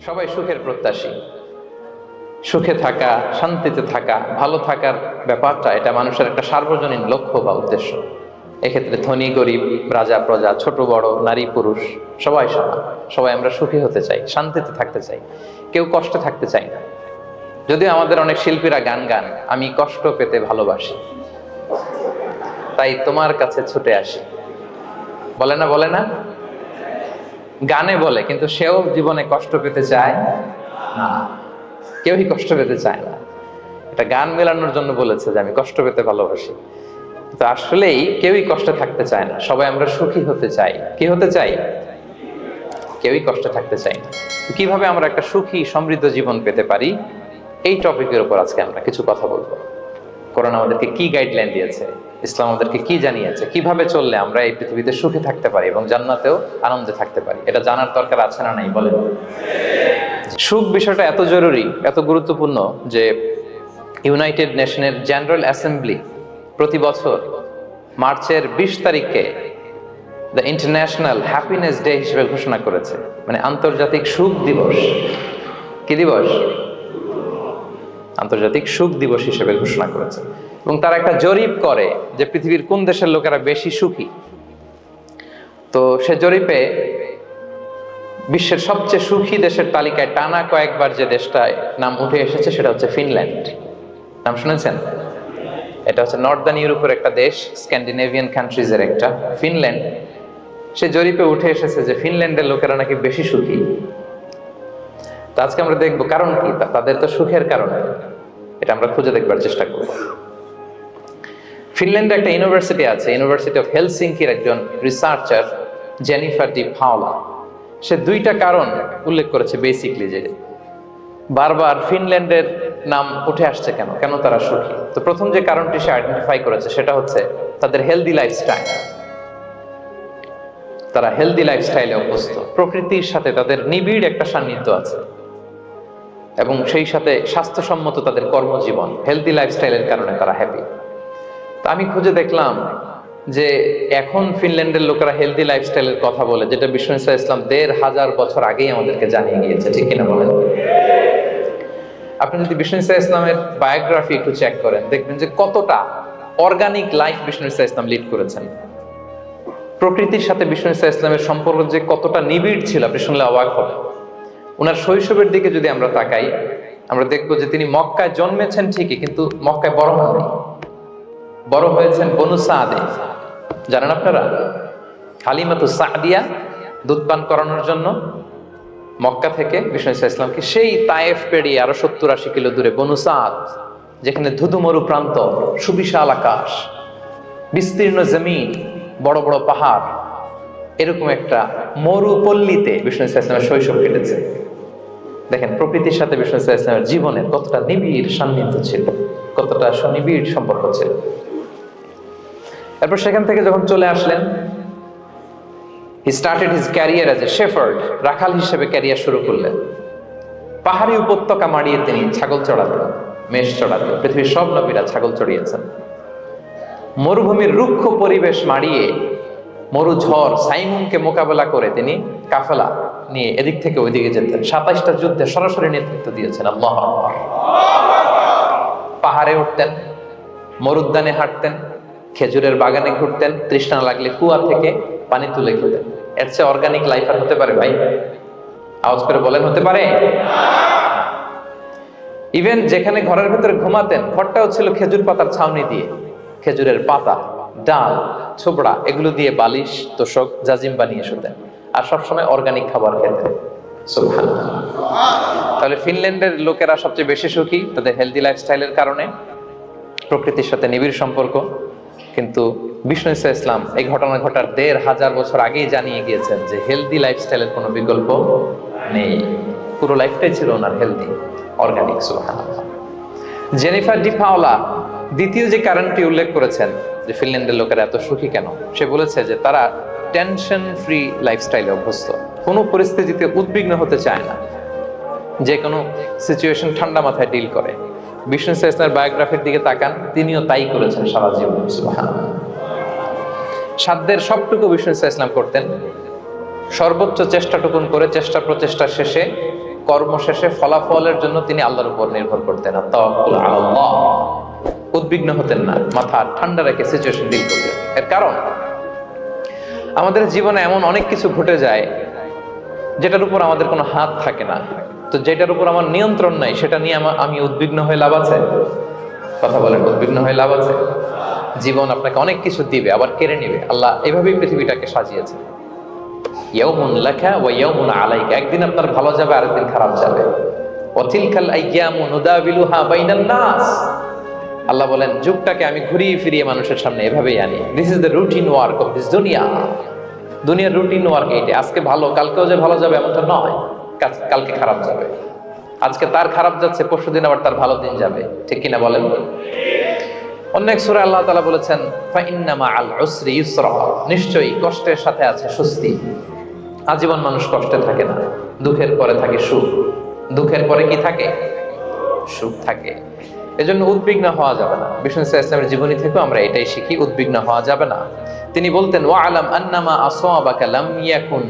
সবাই সুখের প্রত্যাশী। সুখে থাকা, শান্তিতে থাকা, ভালো থাকার ব্যাপারটা এটা মানুষের একটা সার্বজনীন লক্ষ্য বা উদ্দেশ্য। এক্ষেত্রে ধনী গরিব, রাজা প্রজা, ছোট বড়, নারী পুরুষ সবাই সমান। সবাই আমরা সুখী হতে চাই, শান্তিতে থাকতে চাই, কেউ কষ্টে থাকতে চাই না। যদিও আমাদের অনেক শিল্পীরা গান গান, আমি কষ্ট পেতে ভালোবাসি, তাই তোমার কাছে ছুটে আসি, বলে না? বলে না? গানে বলে, কিন্তু সেও জীবনে কষ্ট পেতে চায় না। কেউই কষ্ট পেতে চায় না। এটা গান মেলানোর জন্য বলেছে যে আমি কষ্ট পেতে ভালোবাসি, তো আসলেই কেউই কষ্টে থাকতে চায় না। সবাই আমরা সুখী হতে চাই। কি হতে চাই? কেউই কষ্টে থাকতে চাই না। কিভাবে আমরা একটা সুখী সমৃদ্ধ জীবন পেতে পারি, এই টপিকের উপর আজকে আমরা কিছু কথা বলবো। কোরআন আমাদেরকে কি গাইডলাইন দিয়েছে, ইসলাম আমাদেরকে কি জানিয়েছে, কিভাবে চললে আমরা এই পৃথিবীতে সুখী থাকতে পারি এবং জান্নাতেও আনন্দে থাকতে পারি, এটা জানার দরকার আছে না নাই? বলেন। সুখ বিষয়টা এত জরুরি, এত গুরুত্বপূর্ণ যে ইউনাইটেড নেশনের জেনারেল অ্যাসেম্বলি প্রতি বছর মার্চের 20 তারিখে দ্য ইন্টারন্যাশনাল হ্যাপিনেস ডে হিসেবে ঘোষণা করেছে, মানে আন্তর্জাতিক সুখ দিবস। কি দিবস? আন্তর্জাতিক সুখ দিবস হিসেবে ঘোষণা করেছে। এবং তারা একটা জরিপ করে যে পৃথিবীর কোন দেশের লোকেরা বেশি সুখী। তো সে জরিপে বিশ্বের সবচেয়ে সুখী দেশের তালিকায় টানা কয়েকবার যে দেশটায় নাম উঠে এসেছে সেটা হচ্ছে ফিনল্যান্ড। নাম শুনেছেন? এটা হচ্ছে নর্দার্ন ইউরোপের একটা দেশ, স্ক্যান্ডিনেভিয়ান কান্ট্রিজের একটা, ফিনল্যান্ড। সে জরিপে উঠে এসেছে যে ফিনল্যান্ডের লোকেরা নাকি বেশি সুখী। তো আজকে আমরা দেখবো কারণ কি, তাদের তো সুখের কারণ, এটা আমরা খুঁজে দেখবার চেষ্টা করব। ফিনল্যান্ডে একটা ইউনিভার্সিটি আছে, ইউনিভার্সিটি অফ হেলসিঙ্কির একজন রিসার্চার জেনিফার ডি পাওলা, সে 2টা কারণ উল্লেখ করেছে বেসিকলি, যে বারবার ফিনল্যান্ডের নাম উঠে আসছে কেন, কেন তারা সুখী। তো প্রথম যে কারণটি সে আইডেন্টিফাই করেছে সেটা হচ্ছে তাদের হেলদি লাইফস্টাইল। তারা হেলদি লাইফস্টাইলে অভ্যস্ত, প্রকৃতির সাথে তাদের নিবিড় একটা সান্নিধ্য আছে এবং সেই সাথে স্বাস্থ্যসম্মত তাদের কর্মজীবন, হেলদি লাইফস্টাইলের কারণে তারা হ্যাপি। তা আমি খুঁজে দেখলাম যে এখন ফিনল্যান্ডের লোকেরা হেলদি লাইফস্টাইলের কথা বলে, যেটা বিষ্ণু ইসলাম 1500 বছর আগেই আমাদেরকে জানিয়ে গিয়েছে, ঠিক কিনা বলেন? আপনি যদি বিষ্ণু ইসলামের বায়োগ্রাফি একটু চেক করেন, দেখবেন যে কতটা অর্গানিক লাইফ বিষ্ণু ইসলাম লিড করেছেন। প্রকৃতির সাথে বিষ্ণু ইসলামের সম্পর্ক যে কতটা নিবিড় ছিল, আপনি শুনলে অবাক হবেন। ওনার শৈশবের দিকে যদি আমরা তাকাই, আমরা দেখবো যে তিনি মক্কায় জন্মেছেন ঠিকই, কিন্তু মক্কায় বড় হননি। বড় হয়েছেন বনু সাদে। জানেন আপনারা? হালিমাতু সাদিয়া দুধ পান করানোর জন্য মক্কা থেকে বিষ্ণু ইসলামকে সেই তায়েফ পেরিয়ে আরো 70-80 কিলো দূরে বনু সাদ, যেখানে ধুধু মরু প্রান্ত, সুবিশাল আকাশ, বিস্তীর্ণ জমিন, বড় বড় পাহাড়, এরকম একটা মরুপল্লীতে বিষ্ণু ইসলামের শৈশব কেটেছে। দেখেন প্রকৃতির সাথে বিষ্ণু ইসলামের জীবনে কতটা নিবিড় সান্নিধ্য ছিল, কতটা সুনিবিড় সম্পর্ক ছিল। এরপর সেখান থেকে যখন চলে আসলেন, he started his career as a shepherd, রাখাল হিসেবে ক্যারিয়ার শুরু করলেন। পাহাড়ি উপত্যকা মাড়িয়ে তিনি ছাগল চড়াতেন, মেষ চড়াতেন। পৃথিবীর সব নবীরা ছাগল চড়িয়েছেন। মরুভূমির রুক্ষ পরিবেশ মাড়িয়ে মরু ঝড় সাইমুনকে মোকাবেলা করে তিনি কাফেলা নিয়ে এদিক থেকে ওইদিকে যেতেন। 27টা যুদ্ধে সরাসরি নেতৃত্ব দিয়েছেন। আল্লাহু আকবার। পাহাড়ে উঠতেন, মরুদ্যানে হাঁটতেন, খেজুরের বাগানে ঘুরতেন, তৃষ্ণা লাগলে কুয়া থেকে পানি তুলে খেতেন। এর চেয়ে অর্গানিক লাইফ আর হতে পারে ভাই? আওয়াজ করে বলেন, হতে পারে? ইভেন যেখানে ঘরের ভেতরে ঘুমাতেন, ঘরটাও ছিল খেজুর পাতার ছাউনি দিয়ে, খেজুরের পাতা, ডাল, ছোবড়া এগুলো দিয়ে বালিশ, তোশক, জাজিম বানিয়ে শুতেন। আর সবসময় অর্গানিক খাবার খেতেন। সুবহানাল্লাহ। তাহলে ফিনল্যান্ডের লোকেরা সবচেয়ে বেশি সুখী তাদের হেলদি লাইফস্টাইলের কারণে, প্রকৃতির সাথে নিবিড় সম্পর্ক। কিন্তু বিষ্ণু ইসলাম এই ঘটনা ঘটার 1500 বছর আগেই জানিয়ে গিয়েছেন যে হেলদি লাইফস্টাইলের কোনো বিকল্প নেই। পুরো লাইফটাই ছিল ওনার হেলদি, অর্গানিক। সুবহানাল্লাহ। জেনিফার ডি পাওলা দ্বিতীয় যে কারণটি উল্লেখ করেছেন যে ফিনল্যান্ডের লোকেরা এত সুখী কেন, সে বলেছে যে তারা টেনশন ফ্রি লাইফস্টাইলে অভ্যস্ত, কোনো পরিস্থিতিতে উদ্বিগ্ন হতে চায় না, যে কোনো সিচুয়েশন ঠান্ডা মাথায় ডিল করে। বিষ্ণু ইসলামের বায়োগ্রাফির দিকে তাকান, তিনিও তাই করেছেন সারা জীবন। সুবহানাল্লাহ। সাধ্যের সবটুকু বিষ্ণু ইসলাম করতেন, সর্বোচ্চ চেষ্টাটুকুন করে চেষ্টা প্রচেষ্টা শেষে কর্ম শেষে ফলাফলের জন্য তিনি আল্লাহর উপর নির্ভর করতেন না, তাওয়াক্কুল আলাল্লাহ। উদ্বিগ্ন হতেন না, মাথা ঠান্ডা রেখে সিচুয়েশন ডিল করতেন। এর কারণ আমাদের জীবনে এমন অনেক কিছু ঘটে যায় যেটার উপর আমাদের কোনো হাত থাকে না। তো যেটার উপর আমার নিয়ন্ত্রণ নাই সেটা নিয়ে আমি উদ্বিগ্ন হয়ে লাভ আছে? কথা বলেন, উদ্বিগ্ন হয়ে লাভ আছে? জীবন আপনাকে অনেক কিছু দিবে, আবার কেড়ে নিবে। আল্লাহ এভাবেই পৃথিবীটাকে সাজিয়েছে। ইয়াউমুন লাকা ওয়া ইয়াউমুন আলাইকা, একদিন আপনার ভালো যাবে, আরেকদিন খারাপ যাবে। ওয়া তিলকাল আইয়ামু নুদাবিলুহা বাইনান নাস, আল্লাহ বলেন যুগটাকে আমি ঘুরিয়ে ফিরিয়ে মানুষের সামনে এভাবেই আনি। This is the routine work of this দুনিয়া। দুনিয়ার রুটিন ওয়ার্ক এইটা। আজকে ভালো, কালকেও যে ভালো যাবে এমনটা নয়, কালকে খারাপ যাবে। আজকে তার খারাপ যাচ্ছে, পরশুদিন আবার তার ভালো দিন যাবে, ঠিক কিনা বলেন? অন্য এক সূরায় আল্লাহ তাআলা বলেছেন ফাইন্না মাআল উসরি ইউসরা, নিশ্চয়ই কষ্টের সাথে আছে স্বস্তি। আজীবন মানুষ কষ্টে থাকে না, দুঃখের পরে থাকে সুখ। দুঃখের পরে কি থাকে? সুখ থাকে। এজন্য উদ্বিগ্ন হওয়া যাবে না। বিষ্ণু ইসলামের জীবনী থেকেও আমরা এটাই শিখি, উদ্বিগ্ন হওয়া যাবে না। তিনি বলতেন ওয়া'লাম আন্নামা আসাবাকা লাম ইয়াকুন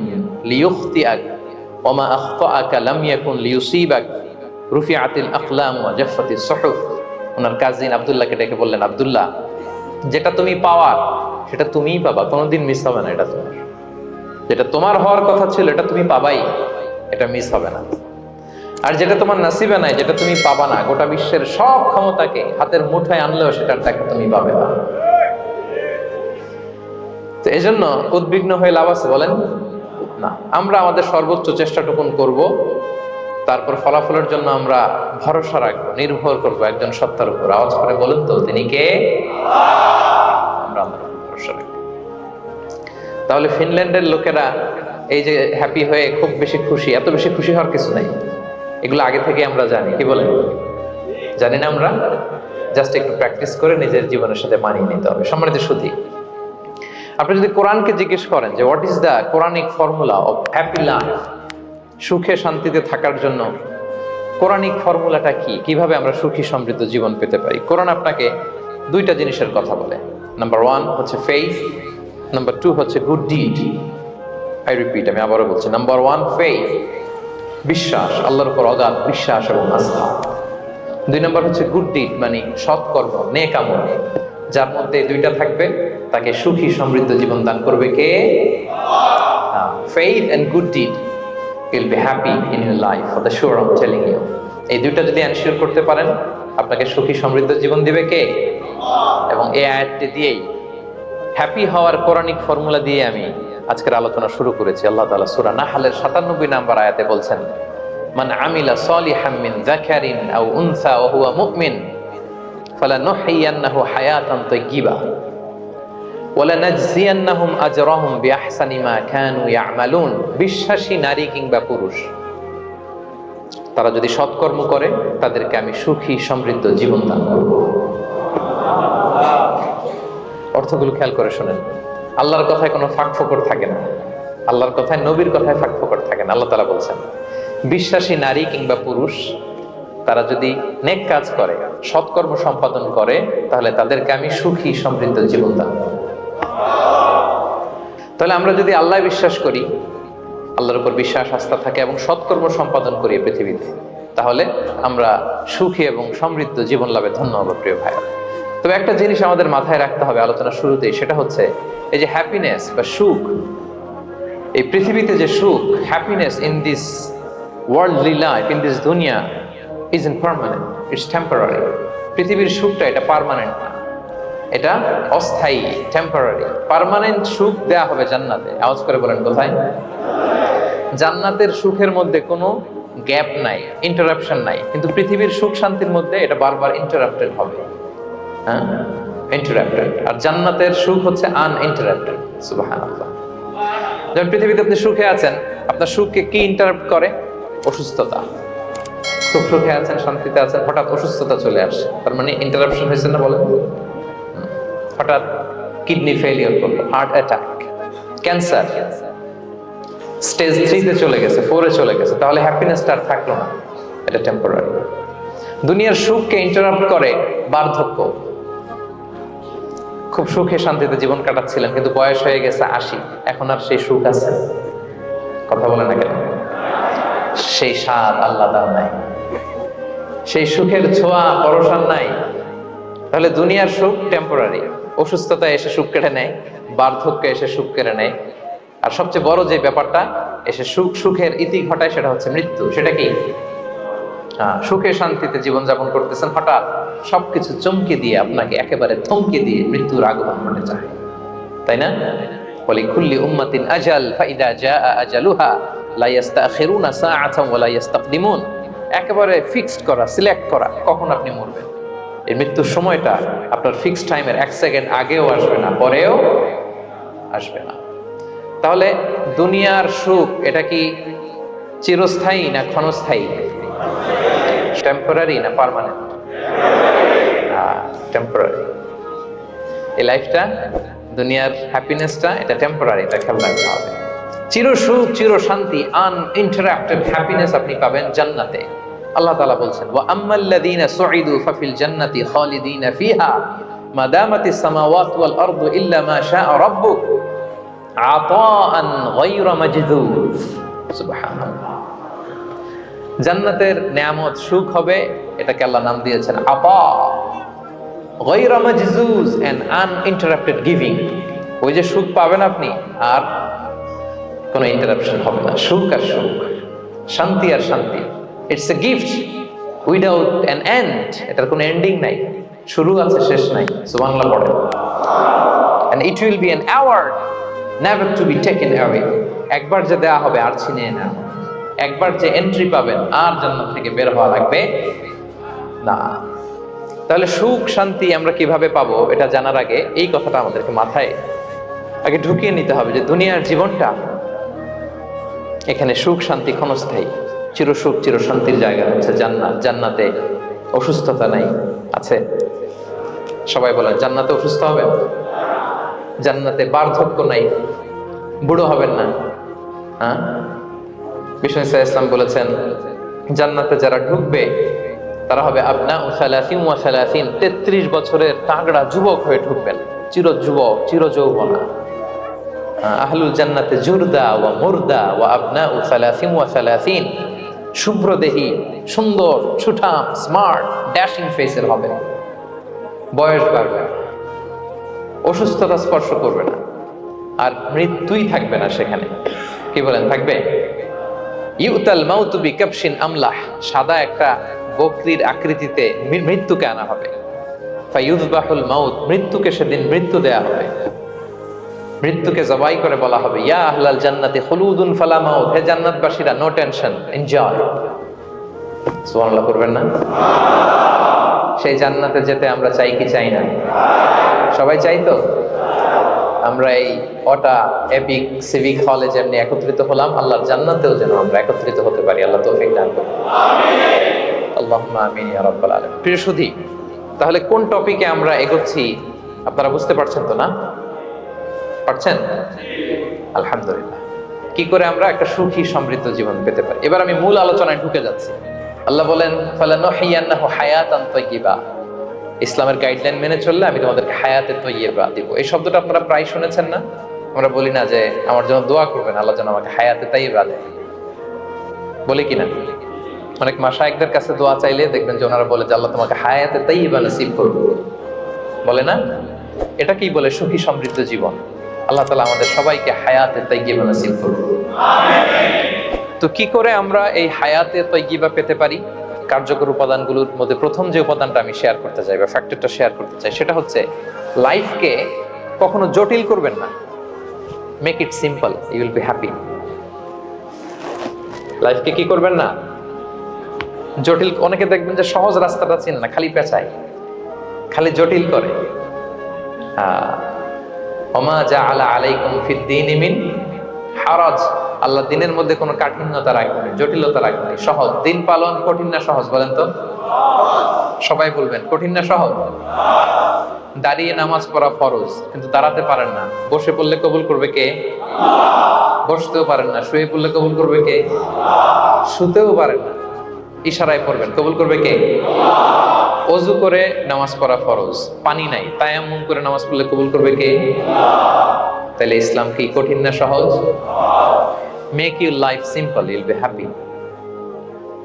লিয়ুখতিআক ওয়া মা আখতাআকা লাম ইয়াকুন লিয়ুসিবাক রুফিআতিল আকলাম ওয়া জাফফাতিস সুহুফ। ওনার কাজিন আব্দুল্লাহকে ডেকে বললেন, আব্দুল্লাহ, যেটা তুমি পাওয়ার সেটা তুমিই পাবা, কোনোদিন মিস হবে না। এটা তোমার, যেটা তোমার হওয়ার কথা ছিল এটা তুমি পাবাই, এটা মিস হবে না। আর যেটা তোমার নসিবে নাই, যেটা তুমি পাবা না, গোটা বিশ্বের সব ক্ষমতাকে হাতের মুঠোয় আনলেও সেটার দেখা তুমি পাবে না। তো এজন্য উদ্বিগ্ন হয়ে লাভ আছে বলেন না। আমরা আমাদের সর্বোচ্চ চেষ্টাটুকুন করব, তারপর ফলাফলের জন্য আমরা ভরসা রাখবো, নির্ভর করবো একজন সত্তার উপর। আওয়াজ করে বলেন তো, তিনি কে? আমরা আল্লাহর উপর ভরসা রাখবো। তাহলে ফিনল্যান্ডের লোকেরা এই যে হ্যাপি হয়ে খুব বেশি খুশি, এত বেশি খুশি হওয়ার কিছু নাই। এগুলো আগে থেকে আমরা জানি, কি বলেন? জানি না আমরা? জাস্ট একটু প্র্যাকটিস করে নিজের জীবনের সাথে মানিয়ে নিতে হবে। সম্মানিত সুধী, আপনি যদি কোরআনকে জিজ্ঞেস করেন যে what is the Quranic formula of happy life, সুখে শান্তিতে থাকার জন্য কোরআনিক ফর্মুলাটা কি, কিভাবে আমরা সুখী সমৃদ্ধ জীবন পেতে পারি, কোরআন আপনাকে দুইটা জিনিসের কথা বলে। নাম্বার 1 হচ্ছে ফেইথ, নাম্বার 2 হচ্ছে গুড ডিড। আই রিপিট, আমি আবারও বলছি, নাম্বার 1 ফেইথ, বিশ্বাস, আল্লাহর উপর অগাধ বিশ্বাস এবং আস্থা। 2 নম্বর হচ্ছে গুড ডিড, মানে সৎকর্ম, নেক আমল। যার মধ্যে দুইটা থাকবে তাকে সুখী সমৃদ্ধ জীবন দান করবে কে? Faith and good deed will be happy in your life, for the sure I'm telling you. এই দুইটা যদি এনশিওর করতে পারেন, আপনাকে সুখী সমৃদ্ধ জীবন দিবে কে? এবং এই আয়াতটি দিয়েই, হ্যাপি হওয়ার কোরআনিক ফর্মুলা দিয়ে আমি আজকের আলোচনা শুরু করেছি। আল্লাহ তাআলা সূরা নাহলের 97 নম্বর আয়াতে বলছেন, মান আমিলা সালিহাম মিন যাকারিন আও উনসা ওয়া হুয়া মুমিন ফালানুহইয়ান্নাহু হায়াতান তাইয়্যিবা ওয়ালানাজজিয়ান্নাহুম আজরাহুম বিআহসানি মা কানু ইয়ামালুন। বিশ্বাসী নারী কিংবা পুরুষ তারা যদি সৎকর্ম করে, তাদেরকে আমি সুখী সমৃদ্ধ জীবন দান করব। অর্থগুলো খেয়াল করে শোনেন। আল্লাহর কথায় কোনো ফাঁকফোকর থাকে না, আল্লাহর কথায়, নবীর কথায় ফাঁকফোকর থাকে না। আল্লাহ তাআলা বলছেন বিশ্বাসী নারী কিংবা পুরুষ তারা যদি নেক কাজ করে, সৎকর্ম সম্পাদন করে, তাহলে তাদেরকে আমি সুখী সমৃদ্ধ জীবন দান করব। তাহলে আমরা যদি আল্লাহ বিশ্বাস করি, আল্লাহর উপর বিশ্বাস আস্থা থাকে এবং সৎকর্ম সম্পাদন করি পৃথিবীতে, তাহলে আমরা সুখী এবং সমৃদ্ধ জীবন লাভে ধন্য হব প্রিয় ভাইরা। তবে একটা জিনিস আমাদের মাথায় রাখতে হবে আলোচনা শুরুতেই, সেটা হচ্ছে এই যে হ্যাপিনেস বা সুখ, এই পৃথিবীতে যে সুখ, happiness in this worldly life, in this দুনিয়া ইজ ইনপারমানেন্ট, ইটস টেম্পোরারি। পৃথিবীর সুখটা এটা পার্মানেন্ট না, এটা অস্থায়ী, টেম্পোরারি। পার্মানেন্ট সুখ দেয়া হবে জান্নাতে। আওয়াজ করে বলেন কোথায়? জান্নাতের সুখের মধ্যে কোনো গ্যাপ নাই, ইন্টারাপশন নাই। কিন্তু পৃথিবীর সুখ শান্তির মধ্যে এটা বারবার ইন্টারাপ্টেড হবে, হ্যাঁ, ইন্টারাপ্টেড। আর জান্নাতের সুখ হচ্ছে আনইন্টারাপ্টেড। সুবহানাল্লাহ। যেমন পৃথিবীতে আপনি সুখে আছেন, আপনার সুখকে কি ইন্টারাপ্ট করে? অসুস্থতা। খুব সুখে আছেন, শান্তিতে আছেন, হঠাৎ অসুস্থতা চলে আসে, তার মানে ইন্টারাপশন হয়েছে না বলেন? হঠাৎ কিডনি ফেলিওর করলো, হার্ট অ্যাটাক, ক্যান্সার, স্টেজ 3-তে চলে গেছে, 4-এ চলে গেছে, তাহলে হ্যাপিনেসটা আর থাকলো না, এটা টেম্পোরারি। দুনিয়ার সুখকে ইন্টারাপ্ট করে বার্ধক্য। খুব সুখে শান্তিতে জীবন কাটাচ্ছিলেন, কিন্তু বয়স হয়ে গেছে 80, এখন আর সেই সুখ আছে? কথা বলে না কেন? সেই স্বাদ আল্লাহ তার নাই, সেই সুখের ছোঁয়া পরশান নাই। তাহলে দুনিয়ার সুখ টেম্পোরারি, অসুস্থতা এসে সুখ কেড়ে নেয়, বার্ধক্য এসে সুখ কেড়ে নেয়, আর সবচেয়ে বড় যে ব্যাপারটা এসে সুখের ইতি ঘটায় সেটা হচ্ছে মৃত্যু। সেটা কি? সুখে শান্তিতে জীবনযাপন করতেছেন, হঠাৎ সবকিছু চমকে দিয়ে আপনাকে একেবারে থমকে দিয়ে মৃত্যুর আগমন ঘটে যায়, তাই না? ওয়ালিকুল্লি উম্মাতিন আজাল ফাইদা জাআ আজালুহা লা ইস্তাখিরুনা সাআতান ওয়া লা ইস্তাকদিমুন। একেবারে ফিক্সড করা, সিলেক্ট করা কখন আপনি মরবেন। এই মৃত্যুর সময়টা আপনার ফিক্সড টাইমের 1 সেকেন্ড আগেও আসবে না, পরেও আসবে না। তাহলে দুনিয়ার সুখ এটা কি চিরস্থায়ী না ক্ষণস্থায়ী? টেম্পোরারি না পার্মানেন্ট? টেম্পোরারি। এই লাইফটা, দুনিয়ার হ্যাপিনেসটা এটা টেম্পোরারি, এটা খেয়াল রাখতে হবে। চির সুখ, চির শান্তি, আনইন্টারাপ্টেড হ্যাপিনেস আপনি পাবেন জান্নাতে। আল্লাহ তাআলা বলছেন, ওয়া আম্মাল্লাযীনা সুইদু ফাফিল জান্নাতি খালিদিনা ফিহা মা দামাতিস সামাওয়াতু ওয়াল আরদু ইল্লা মা শাআ রাব্বুক আতাআন গায়রা মাজদুদ। সুবহানাল্লাহ। জান্নাতের নিয়ামত সুখ হবে, এটাকে আল্লাহ নাম দিয়েছেন আতা, গায়রা মাজজুজ, এন্ড আনইন্টারাপ্টেড গিভিং। ওই যে সুখ পাবেন আপনি, আর কোনো ইন্টারাপশন হবে না। সুখ আর সুখ, শান্তি আর শান্তি, it's a gift without an end. এটার কোনো এন্ডিং নাই, শুরু আছে শেষ নাই। সুবহানাল্লাহ পড়েন। And it will be an award never to be taken away. একবার যে দেয়া হবে আর ছিনিয়ে না, একবার যে এন্ট্রি পাবেন আর জান্নাত থেকে বের হওয়া লাগবে না। তাহলে সুখ শান্তি আমরা কিভাবে পাবো এটা জানার আগে এই কথাটা আমাদেরকে মাথায় আগে ঢুকিয়ে নিতে হবে যে দুনিয়ার জীবনটা, এখানে সুখ শান্তি ক্ষণস্থায়ী। চির সুখ চির শান্তির জায়গা হচ্ছে জান্নাত। জান্নাতে অসুস্থতা নাই, আছে? সবাই বলেন জান্নাতে অসুস্থ হবেন, জান্নাতে বার্ধক্য নাই, বুড়ো হবেন না। হ্যাঁ, বিষ্ণু ইসলাম বলেছেন জান্নাতে যারা ঢুকবে তারা হবে আবনাউ সালাসিন ওয়া সালাসিন, 33 বছরের তাগড়া যুবক হয়ে ঢুকবেন, চির যুবক চির যৌবনা। আহলুল জান্নাতে জুরদা ওয়া মুরদা ওয়া আবনাউ সালাসিন ওয়া সালাসিন, শুভ্র দেহী, সুন্দর, ছুটাম, স্মার্ট, ড্যাশিং ফেসের হবে, বয়স বাড়বে, অসুস্থতা স্পর্শ করবে না, আর মৃত্যুই থাকবে না সেখানে। কি বলেন, থাকবে? ইউতাল মাউতু বিকাবশিন আমলাহ, সাদা একটা বকরির আকৃতিতে মৃত্যুকে আনা হবে। ফায়ুযবাহুল মাউত, মৃত্যুকে সেদিন মৃত্যু দেয়া হবে। মৃত্যুকে জবাই করে বলা হবে, ইয়া আহলাল জান্নাতি খুলুদুন ফালা মাউত, হে জান্নাতবাসীরা নো টেনশন, এনজয়। সুবহানাল্লাহ করবেন না? সেই জান্নাতে যেতে আমরা চাই কি চাই না? সবাই চাই তো? আমরা এই ওটা এপিক সিভিক হলে যেমনি একত্রিত হলাম, আল্লাহর জান্নাতেও যেন আমরা একত্রিত হতে পারি। আল্লাহ তৌফিক দান করুন। আল্লাহুম্মা আমিন ইয়া রাব্বাল আলামিন। প্রিয় সুধী, তাহলে কোন টপিকে আমরা এগোচ্ছি আপনারা বুঝতে পারছেন তো না? পারছেন? আলহামদুলিল্লাহ। কি করে আমরা একটা সুখী সমৃদ্ধ জীবন পেতে পারি, এবার আমি মূল আলোচনায় ঢুকে যাচ্ছি। আল্লাহ বলেন ফালানুহিয়ান্নাহু হায়াতান তাইয়্যিবা, ইসলামের গাইডলাইন মেনে চললে আমি তোমাদেরকে হায়াতে তাইয়্যিবা দিব। এই শব্দটা আপনারা প্রায় শুনেছেন না? আমরা বলি না যে আমার জন্য দোয়া করবেন, আল্লাহ যেন আমাকে হায়াতে তাইয়্যিবা দেয়, বলি কিনা? অনেক মাশায়েখদের কাছে দোয়া চাইলে দেখবেন যে ওনারা বলে যে আল্লাহ তোমাকে হায়াতে তাইয়্যিবা নসিব করুন, বলে না? এটা কি বলে? সুখী সমৃদ্ধ জীবন। আল্লাহ তাআলা আমাদের সবাইকে হায়াতে তাইয়্যিবা নসিব করুন। তো কি করে আমরা এই হায়াতে তাইয়্যিবা পেতে পারি? কার্যকর উপাদানগুলোর মধ্যে প্রথম যে উপাদানটা আমি শেয়ার করতে চাই বা ফ্যাক্টরটা শেয়ার করতে চাই সেটা হচ্ছে লাইফকে কখনো জটিল করবেন না। Make it simple, you will be happy. লাইফকে কি করবেন না? জটিল। অনেকে দেখবেন যে সহজ রাস্তাটা চেনে না, খালি পেঁচায়, খালি জটিল করে। ওমা জাআলা আলাইকুম ফিদ-দীনি মিন হারাজ, আল্লাহ দিনের মধ্যে কোনো কাঠিন্যতা রাখেনি, জটিলতা রাখেনি, সহজ। দিন পালন কঠিন না সহজ? বলেন তো, সবাই বলবেন কঠিন না সহজ? দাঁড়িয়ে নামাজ পড়া ফরজ, কিন্তু দাঁড়াতে পারেন না। বসে পড়লে কবুল করবে কে? বসতেও পারেন না। শুয়ে পড়লে কবুল করবে কে? শুতেও পারেন না, ইশারায় পড়বেন, কবুল করবে কে? ওযু করে নামাজ পড়া ফরজ, পানি নাই, তায়াম্মুম করে নামাজ পড়লে কবুল করবে কে? তাহলে ইসলাম কি কঠিন না সহজ? Make your life simple, Yule be happy.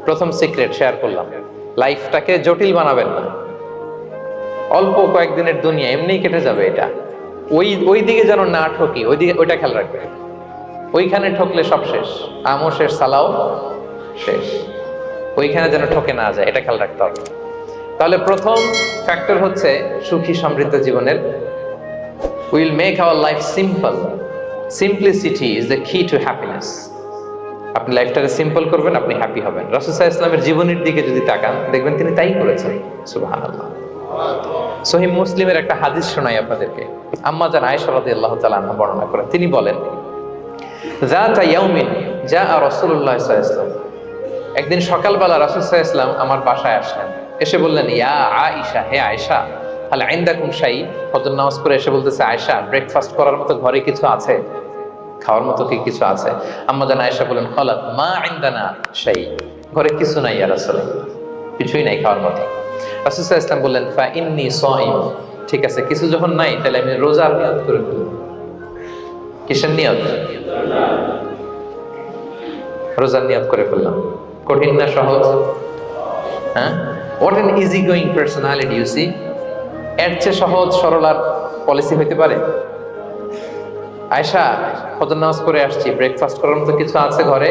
প্রথম সিক্রেট শেয়ার করলাম, লাইফটাকে জটিল বানাবেন না। অল্প কয়েকদিনের দুনিয়া, এমনিই কেটে যাবে। এটা ওই দিকে যেন না ঠকি, ওইটা খেয়াল রাখবে। ওইখানে ঠকলে সব শেষ, আমও শেষ, সালাও শেষ। ওইখানে যেন ঠকে না যায়, এটা খেয়াল রাখতে হবে। তাহলে প্রথম ফ্যাক্টর হচ্ছে সুখী সমৃদ্ধ জীবনের, will make our life simple. Simplicity is the কি টু হ্যাপিনেস। আপনি লাইফটাকে সিম্পল করবেন, আপনি হ্যাপি হবেন। রাসূল সাল্লাল্লাহু আলাইহি ওয়াসাল্লামের জীবনের দিকে যদি তাকান, দেখবেন তিনি তাই করেছেন। সুবহানাল্লাহ। সহিহ মুসলিমের একটা হাদিস শোনাই আপনাদেরকে। আম্মা জান আয়েশা রাদিয়াল্লাহু তাআলা আনহা বর্ণনা করেন, তিনি বলেন, যাতা ইয়াউমিন জাআ রাসূলুল্লাহ সাল্লাল্লাহু আলাইহি ওয়াসাল্লাম, একদিন সকালবেলা রাসূল সাল্লাল্লাহু আলাইহি ওয়াসাল্লাম আমার বাসায় আসলেন। এসে বললেন, ইয়া আয়েশা, হে আয়েশা, হাল ইনদাকুম শাই। ফজর নামাজ পড়ে এসে বলতেছে, আয়েশা, ব্রেকফাস্ট করার মতো ঘরে কিছু আছে, খাওয়ার মতো কি কিছু আছে? আম্মা জান আয়েশা বলেন, ক্বালাত মা ইনদানা শাই, ঘরে কিছু নাই ইয়া রাসূলুল্লাহ, কিছুই নাই খাওয়ার মতো। রাসূল সাল্লাল্লাহু আলাইহি ওয়াসাল্লাম বললেন, ফা ইন্নী সাইম, ঠিক আছে, কিছু যখন নাই তাহলে আমি রোজার নিয়ত করে ফেলব। কিসের নিয়ত? রোজার নিয়ত করে ফেললাম। কঠিন না সহজ? হ্যাঁ, what an easy going personality you see. এর চেয়ে সহজ সরল আর পলিসি হইতে পারে? আয়েশা, ফজর নামাজ পড়ে আসছি, ব্রেকফাস্ট করার মতো কিছু আছে ঘরে?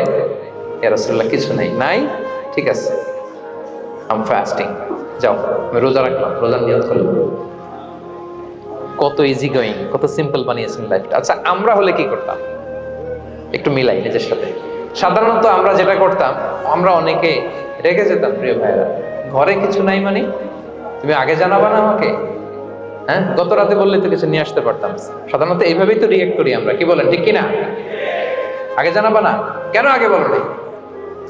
ইয়া রাসূলুল্লাহ, কিছু নাই। নাই, ঠিক আছে, আই এম ফাস্টিং, যাও আমি রোজা রাখলাম, রোজার নিয়ত করলাম। কত ইজি গোয়িং, কত সিম্পল বানিয়েছেন লাইফটা। আচ্ছা, আমরা হলে কি করতাম? একটু মিলাই নিজের সাথে। সাধারণত আমরা যেটা করতাম, আমরা অনেকে রেগে যেতাম। প্রিয় ভাইরা, ঘরে কিছু নাই মানে তুমি আগে জানাবা না আমাকে? হ্যাঁ, গত রাতে বললে তো কিছু নিয়ে আসতে পারতাম। সাধারণত এইভাবেই তো রিয়েক্ট করি আমরা, কি বলেন, ঠিক কিনা? আগে জানাবা না, কেন আগে বলো নাই?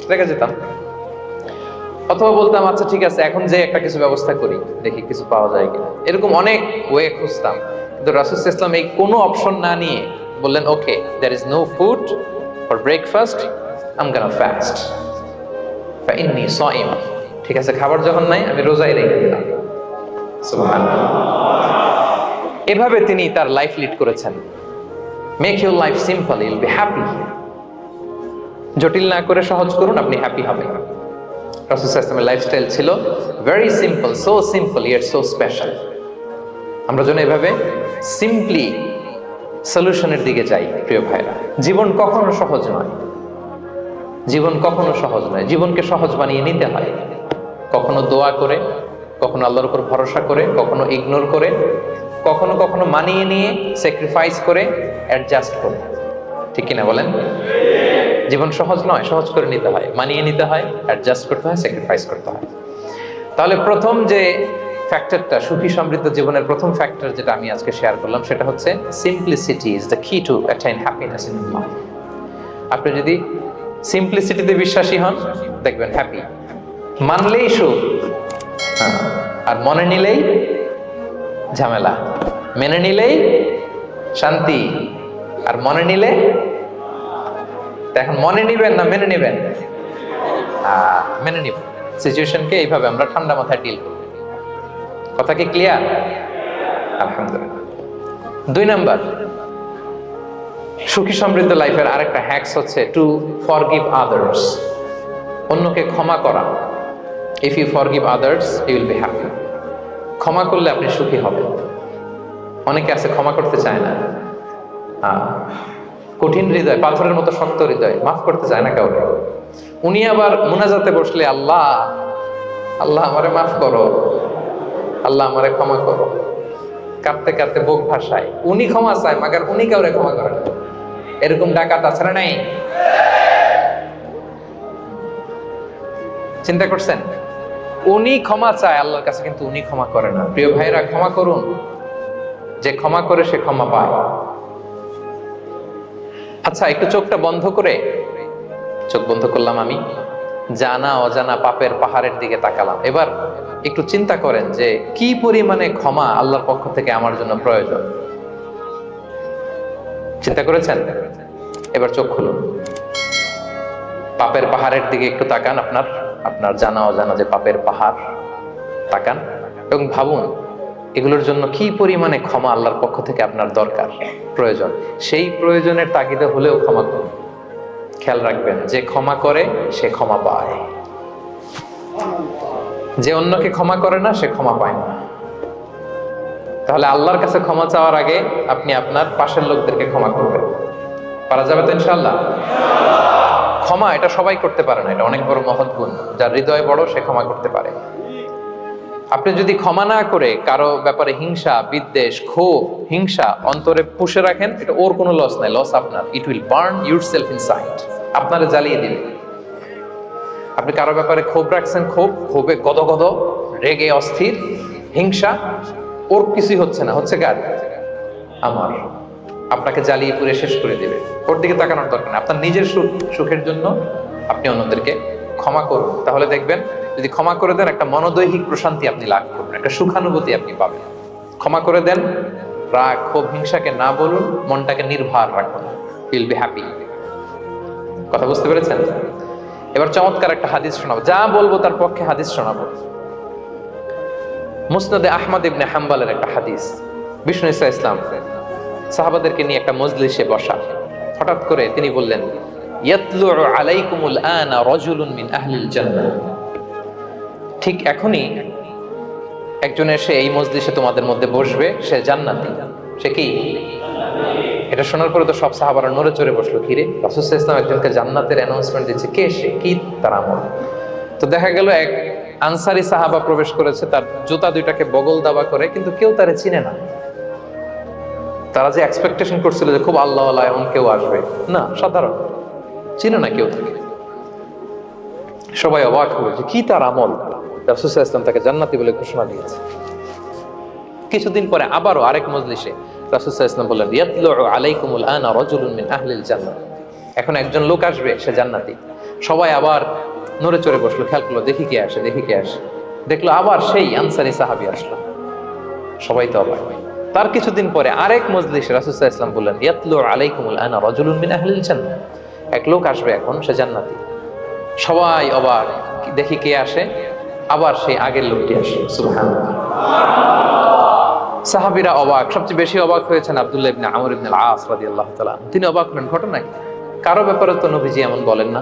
রেগে যেতাম। অথবা বলতাম, আচ্ছা ঠিক আছে, এখন যে একটা কিছু ব্যবস্থা করি, দেখি কিছু পাওয়া যায় কিনা। এরকম অনেক ওয়ে খুঁজতাম। কিন্তু রাসূল সাল্লাল্লাহু আলাইহি ওয়াসাল্লাম এই কোনো অপশন না নিয়ে বললেন, okay, there is no food for breakfast, I am gonna fast, ফা ইন্নী সাইম। ঠিক আছে, খাবার যখন নাই আমি রোজাই রেখে দিলাম। সুবহানাল্লাহ। এভাবে তিনি তার লাইফ লিড করেছেন। Make your life simple, you will be happy. জটিল না করে সহজ করুন, আপনি হ্যাপি হবেন। রাসূল সাল্লাল্লাহু আলাইহি ওয়াসাল্লামের লাইফস্টাইল ছিল very simple, so simple yet so special. আমরা যেন এভাবে সিম্পলি সলিউশনের দিকে যাই। প্রিয় ভাইরা, জীবন কখনো সহজ নয়, জীবন কখনো সহজ নয়। জীবনকে সহজ বানিয়ে নিতে হয়, কখনো দোয়া করে, কখনো আল্লাহর উপর ভরসা করে, কখনো ইগনোর করে, কখনো কখনো মানিয়ে নিয়ে, স্যাক্রিফাইস করে, অ্যাডজাস্ট করে। ঠিক কিনা বলেন? জীবন সহজ নয়, সহজ করে নিতে হয়, মানিয়ে নিতে হয়, অ্যাডজাস্ট করতে হয়, স্যাক্রিফাইস করতে হয়। তাহলে প্রথম যে ফ্যাক্টরটা, সুখী সমৃদ্ধ জীবনের প্রথম ফ্যাক্টর যেটা আমি আজকে শেয়ার করলাম, সেটা হচ্ছে সিম্পলিসিটি ইজ দ্য কি টু অ্যাটাইন হ্যাপিনেস ইন লাইফ। আপনি যদি সিম্পলিসিটিতে বিশ্বাসী হন, দেখবেন হ্যাপি। মানলেই সুখ, আর মনে নিলেই ঝামেলা। মেনে নিলেই শান্তি, আর মনে নিলে, এখন মনে নিবেন না মেনে নিবেন? মেনে নিব। সিচুয়েশনকে এইভাবে আমরা ঠান্ডা মাথায় ডিল করব। কথা কি ক্লিয়ার? আলহামদুলিল্লাহ। 2 নাম্বার, সুখী সমৃদ্ধ লাইফের আরেকটা হ্যাকস হচ্ছে টু ফরগিভ আদার্স। অন্যকে ক্ষমা করা। If you forgive others, you will be happy. ক্ষমা করলে আপনি সুখী হবেন। অনেকে আছে ক্ষমা করতে চায় না, কঠিন হৃদয়, পাথরের মতো শক্ত হৃদয়, মাফ করতে চায় না কাউকে। উনি আবার মুনাজাতে বসলে, আল্লাহ আল্লাহ আমারে মাফ করো, আল্লাহ আমারে ক্ষমা করো, কাঁদতে কাঁদতে বুক ভাসায়। উনি ক্ষমা চায়, মাগার উনি কাউরে ক্ষমা করেন। এরকম ডাকাত আছে না নাই? চিন্তা করছেন? উনি ক্ষমা চায় আল্লাহর কাছে, কিন্তু উনি ক্ষমা করে না। প্রিয় ভাইরা, ক্ষমা করুন। যে ক্ষমা করে সে ক্ষমা পায়। আচ্ছা, একটু চোখটা বন্ধ করে, চোখ বন্ধ করলাম আমি, জানা অজানা পাপের পাহাড়ের দিকে তাকালাম। এবার একটু চিন্তা করেন যে কি পরিমাণে ক্ষমা আল্লাহর পক্ষ থেকে আমার জন্য প্রয়োজন। চিন্তা করেছেন? এবার চোখ খুলুন, পাপের পাহাড়ের দিকে একটু তাকান। আপনার জানা অজানা যে পাপের পাহাড়, তাকান এবং ভাবুন এগুলোর জন্য কি পরিমাণে ক্ষমা আল্লাহর পক্ষ থেকে আপনার দরকার, প্রয়োজন। সেই প্রয়োজনের তাগিদে হলেও ক্ষমা করুন। খেয়াল রাখবেন, যে ক্ষমা করে সে ক্ষমা পায়। যে অন্যকে ক্ষমা করে না সে ক্ষমা পায় না। তাহলে আল্লাহর কাছে ক্ষমা চাওয়ার আগে আপনি আপনার পাশের লোকদেরকে ক্ষমা করবেন। পারা যাবে তো ইনশাআল্লাহ? ক্ষমা এটা সবাই করতে পারে না, এটা অনেক বড় মহৎ গুণ। যার হৃদয় বড় সে ক্ষমা করতে পারে। আপনি যদি ক্ষমা না করে কারো ব্যাপারে হিংসা, বিদ্বেষ, ক্ষোভ, হিংসা অন্তরে পুষে রাখেন, এটা ওর কোনো লস নাই, লস আপনার। It will burn yourself inside, আপনারে জ্বালিয়ে দিবে। আপনি কারো ব্যাপারে ক্ষোভ রাখছেন, ক্ষোভে গদগদ, রেগে অস্থির, হিংসা, ওর কিছুই হচ্ছে না, হচ্ছে কার? আমার। আপনাকে জ্বালিয়ে পুড়ে শেষ করে দিবে। ওর দিকে তাকানোর দরকার নেই। আপনার নিজের সুখের জন্য আপনি অন্যদেরকে ক্ষমা করুন। তাহলে দেখবেন যদি ক্ষমা করে দেন, একটা মনোদৈহিক প্রশান্তি আপনি লাভ করবেন, একটা সুখানুভূতি আপনি পাবেন। ক্ষমা করে দেন, রাগ, ক্ষোভ, হিংসাকে না বলুন, মনটাকে নির্ভর রাখুন, উইল বি হ্যাপি। কথা বুঝতে পেরেছেন? এবার চমৎকার একটা হাদিস শোনাবো, যা বলবো তার পক্ষে হাদিস শোনাবো। মুসনাদে আহমদ ইবনে হাম্বলের একটা হাদিস। বিষ্ণু ঈসা ইসলাম সাহাবাদেরকে নিয়ে একটা মজলিসে বসা। হঠাৎ করে তিনি বললেন, ইয়াতলু আলাইকুমুল আনা রাজুলুন মিন আহলিল জান্নাহ। ঠিক এখনই একজন এসে এই মজলিসে তোমাদের মধ্যে বসবে, সে জান্নাতি। সে কি? এটা শোনার পরে তো সব সাহাবারা নড়ে চড়ে বসলো। কিরে, রাসূল সাল্লাল্লাহু আলাইহি ওয়াসাল্লাম একজনকে জান্নাতের অ্যানাউন্সমেন্ট দিচ্ছে, কে সে, কি তার আমল? তো দেখা গেল এক আনসারী সাহাবা প্রবেশ করেছে, তার জুতা দুইটাকে বগল দাবা করে, কিন্তু কেউ তারে চিনে না। তারা যে এক্সপেকটেশন করছিল যে খুব আল্লাহওয়ালা এমন কেউ আসবে, না, সাধারণ, চিনে না কেউ তাকে। সবাই অবাক হলো যে কি তার আমল, রাসূল সাল্লাল্লাহু আলাইহি ওয়াসাল্লাম তাকে জান্নাতি বলে ঘোষণা দিয়েছে। কিছুদিন পরে আবারও আরেক মজলিসে রাসূল সাল্লাল্লাহু আলাইহি ওয়াসাল্লাম বললেন, ইয়াতলু আলাইকুমুল আনা রাজুলুন মিন আহলিল জান্নাহ। এখন একজন লোক আসবে, সে জান্নাতি। সবাই আবার নড়ে চড়ে বসলো, খেয়াল করলো, দেখি কে আসে, দেখি কে আসে। দেখলো আবার সেই আনসারী সাহাবী আসলো। সবাই তো অবাক। তার কিছুদিন পরে আরেক মজলিসে রাসূল সাল্লাল্লাহু আলাইহি ওয়াসাল্লাম বললেন, ইয়াতলু আলাইকুমুল আনা রাজুলুন মিন আহলিল জান্নাহ। এক লোক আসবে এখন, সে জান্নাতি। সবাই অবাক, দেখি কে আসে, আবার সেই আগের লোকটি আসে। সুবহানাল্লাহ। সাহাবীরা অবাক, সবচেয়ে বেশি অবাক হয়েছেন আব্দুল্লাহ ইবনে আমর ইবনে আল-আস রাদিয়াল্লাহু তাআলা। তিনি অবাক হলেন, ঘটনা কি? কারো ব্যাপারে তো নবীজি এমন বলেন না,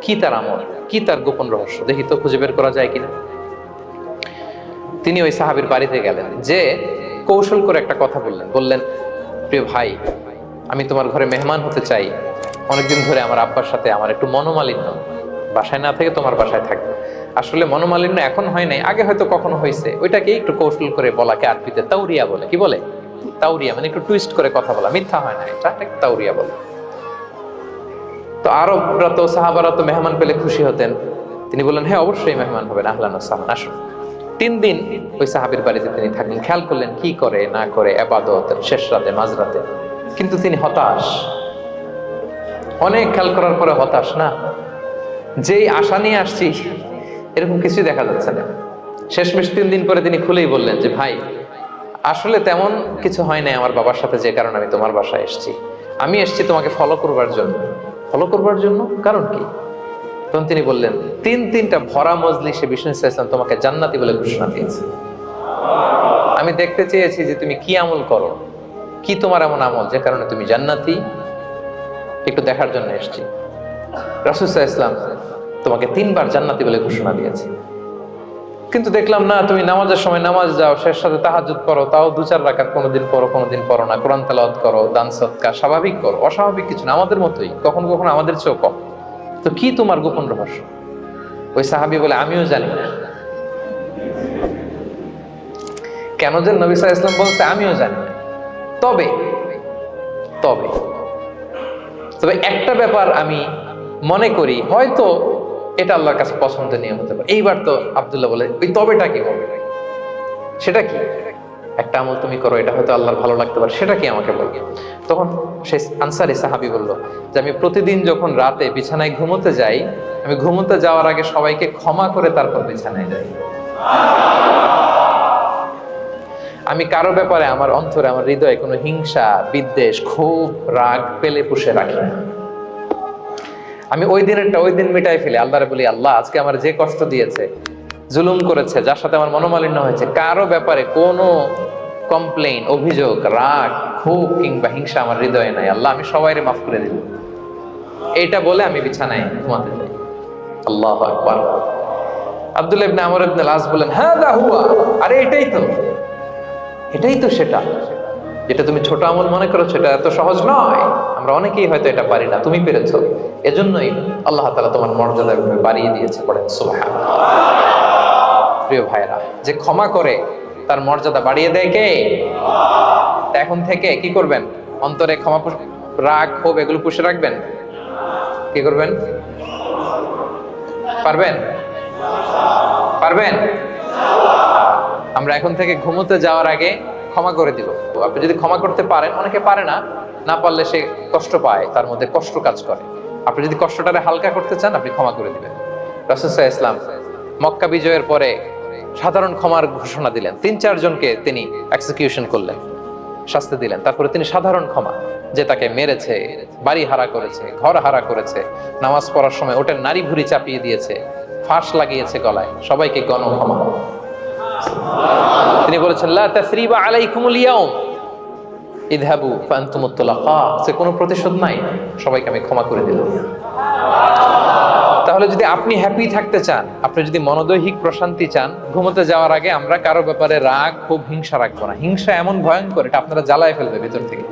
কি তার আমল, কি তার গোপন রহস্য, দেখি তো খুঁজে বের করা যায় কিনা। তিনি ওই সাহাবীর বাড়িতে গেলেন, যে কৌশল করে একটা কথা বললেন, প্রিয় ভাই, আমি তোমার ঘরে মেহমান হতে চাই। অনেকদিন ধরে আমার আব্বার সাথে আমার একটু মনোমালিন্য, বাসায় না থেকে তোমার বাসায় থাকবে। আসলে মনোমালিন্য এখন হয় নাই, আগে হয়তো কখনো হয়েছে। ওইটাকে একটু কৌশল করে বলাকে আরবিতে তাওরিয়া বলে। কি বলে? তাওরিয়া, মানে একটু টুইস্ট করে কথা বলা, মিথ্যা হয় না, এটা তাওরিয়া বলে। তো আরবরা তো, সাহাবারা তো মেহমান পেলে খুশি হতেন। তিনি বললেন, হ্যাঁ অবশ্যই মেহমান হবেন, আহলান ওয়া সাহলান, আসুন। 3 দিন ওই সাহাবীর বাড়িতে তিনি থাকলেন। খেয়াল করলেন কি করে না করে, ইবাদত, শেষ রাতে, মাঝরাতে। কিন্তু তিনি হতাশ, অনেক খেয়াল করার পরে হতাশ। না, যেই আশা নিয়ে আসছি এরকম কিছুই দেখা যাচ্ছে না। শেষমেশ 3 দিন পরে তিনি খুলেই বললেন যে, ভাই আসলে তেমন কিছু হয় নাই আমার বাবার সাথে, যে কারণে আমি তোমার বাসায় এসেছি। আমি এসেছি তোমাকে ফলো করবার জন্য। ফলো করবার জন্য? কারণ কি? তখন তিনি বললেন, 3টা ভরা মজলিসে বিষ্ণু ইসলাম তোমাকে জান্নাতি বলে ঘোষণা দিয়েছে। আমি দেখতে চেয়েছি যে তুমি কি আমল করো, কি তোমার এমন আমল যে কারণে তুমি জান্নাতি, একটু দেখার জন্য এসেছি। রাসূল সাল্লাল্লাহু আলাইহি ওয়াসাল্লাম তোমাকে 3বার জান্নাতি বলে ঘোষণা দিয়েছে, কিন্তু দেখলাম না, তুমি নামাজের সময় নামাজ যাও, শেষ সাথে তাহাজ্জুদ করো, তাও 2-4 রাকাত, কোনোদিন পড়ো কোনোদিন পড়ো না, কোরআন তেলাওয়াত করো, দান সদকা, স্বাভাবিক করো, অস্বাভাবিক কিছু না, আমাদের মতোই, কখনো কখনো আমাদের চেয়েও কম। তো কি তোমার গোপন রহস্য? ওই সাহাবী বলে, আমিও জানি না। কেন যে নবী সাল্লাল্লাহু আলাইহি ওয়াসাল্লাম বলতে, আমিও জানি না। তবে তবে তবে একটা ব্যাপার আমি মনে করি, হয়তো এটা আল্লাহর কাছে পছন্দনীয় হতে পারে। এইবার তো আব্দুল্লাহ বলে, ওই তবেটা কি বলবে? সেটা কি? একটা আমল তুমি করো, এটা হয়তো আল্লাহর ভালো লাগতে পারে, সেটা কি আমাকে বলবে? তখন সেই আনসারী সাহাবী বলল যে, আমি প্রতিদিন যখন রাতে বিছানায় ঘুমোতে যাই, আমি ঘুমোতে যাওয়ার আগে সবাইকে ক্ষমা করে তারপর বিছানায় যাই। আমি কারো ব্যাপারে আমার অন্তরে, আমার হৃদয়ে কোনো হিংসা, বিদ্বেষ, ক্ষোভ, রাগ পেলে পুষে রাখি না। আমি ওই দিনেরটা ওই দিন মিটাই ফেলি। আল্লাহরে বলি, আল্লাহ আজকে আমার যে কষ্ট দিয়েছে, জুলুম করেছে, যার সাথে আমার মনোমালিন্য হয়েছে, কারো ব্যাপারে কোনো কমপ্লেইন, অভিযোগ, রাগ, ক্ষোভ কিংবা হিংসা আমার হৃদয়ে নাই। আল্লাহ আমি সবাইরে মাফ করে দিল। এইটা বলে আমি বিছানায় ঘুমাতে যাই। আল্লাহু আকবার। আব্দুল্লাহ ইবনে আমর ইবনে আল-আস বলেন, হাদা হুয়া, আরে এটাই তো সেটা যেটা তুমি ছোট আমল মনে করেছো, এটা এত সহজ নয়। আমরা অনেকেই হয়তো এটা পারি না, তুমি পেরেছো। এজন্যই আল্লাহ তাআলা তোমার মর্যাদা বাড়িয়ে দিয়েছে। পড়েন সুবহানাল্লাহ। প্রিয় ভাইরা, যে ক্ষমা করে তার মর্যাদা বাড়িয়ে দেয় কে? এখন থেকে কি করবেন? অন্তরে ক্ষমা, রাগ, ক্ষোভ এগুলো পুষে রাখবেন। কি করবেন? পারবেন? আমরা এখন থেকে ঘুমোতে যাওয়ার আগে ক্ষমা করে দিব। আপনি যদি ক্ষমা করতে পারেন, অনেকে পারে না পারলে সে কষ্ট পায়, তার মধ্যে কষ্ট কাজ করে। আপনি যদি কষ্টটারে হালকা করতে চান, আপনি ক্ষমা করে দিবেন। রাসূল সাল্লাল্লাহু আলাইহি ওয়াসাল্লাম মক্কা বিজয়ের পরে সাধারণ ক্ষমার ঘোষণা দিলেন। 3-4 জনকে তিনি এক্সিকিউশন করলেন, শাস্তি দিলেন। তারপরে তিনি সাধারণ ক্ষমা, যে তাকে মেরেছে, বাড়ি হারা করেছে, ঘর হারা করেছে, নামাজ পড়ার সময় ওটার নারী ভুঁড়ি চাপিয়ে দিয়েছে, ফাঁস লাগিয়েছে গলায়, সবাইকে গণক্ষমা। তিনি বলেছেন, লা তাসরিবা আলাইকুমুল ইয়াউম ইযহাবু ফাআনতুমুত তুলাকা, সে কোনো প্রতিশোধ নাই, সবাইকে আমি ক্ষমা করে দিলাম। তাহলে যদি আপনি হ্যাপি থাকতে চান, আপনি যদি মনোদৈহিক প্রশান্তি চান, ঘুমোতে যাওয়ার আগে আমরা কারো ব্যাপারে রাগ, খুব হিংসা রাখবো না। হিংসা এমন ভয়ঙ্কর, এটা আপনারা জ্বালায় ফেলবে ভিতর থেকে।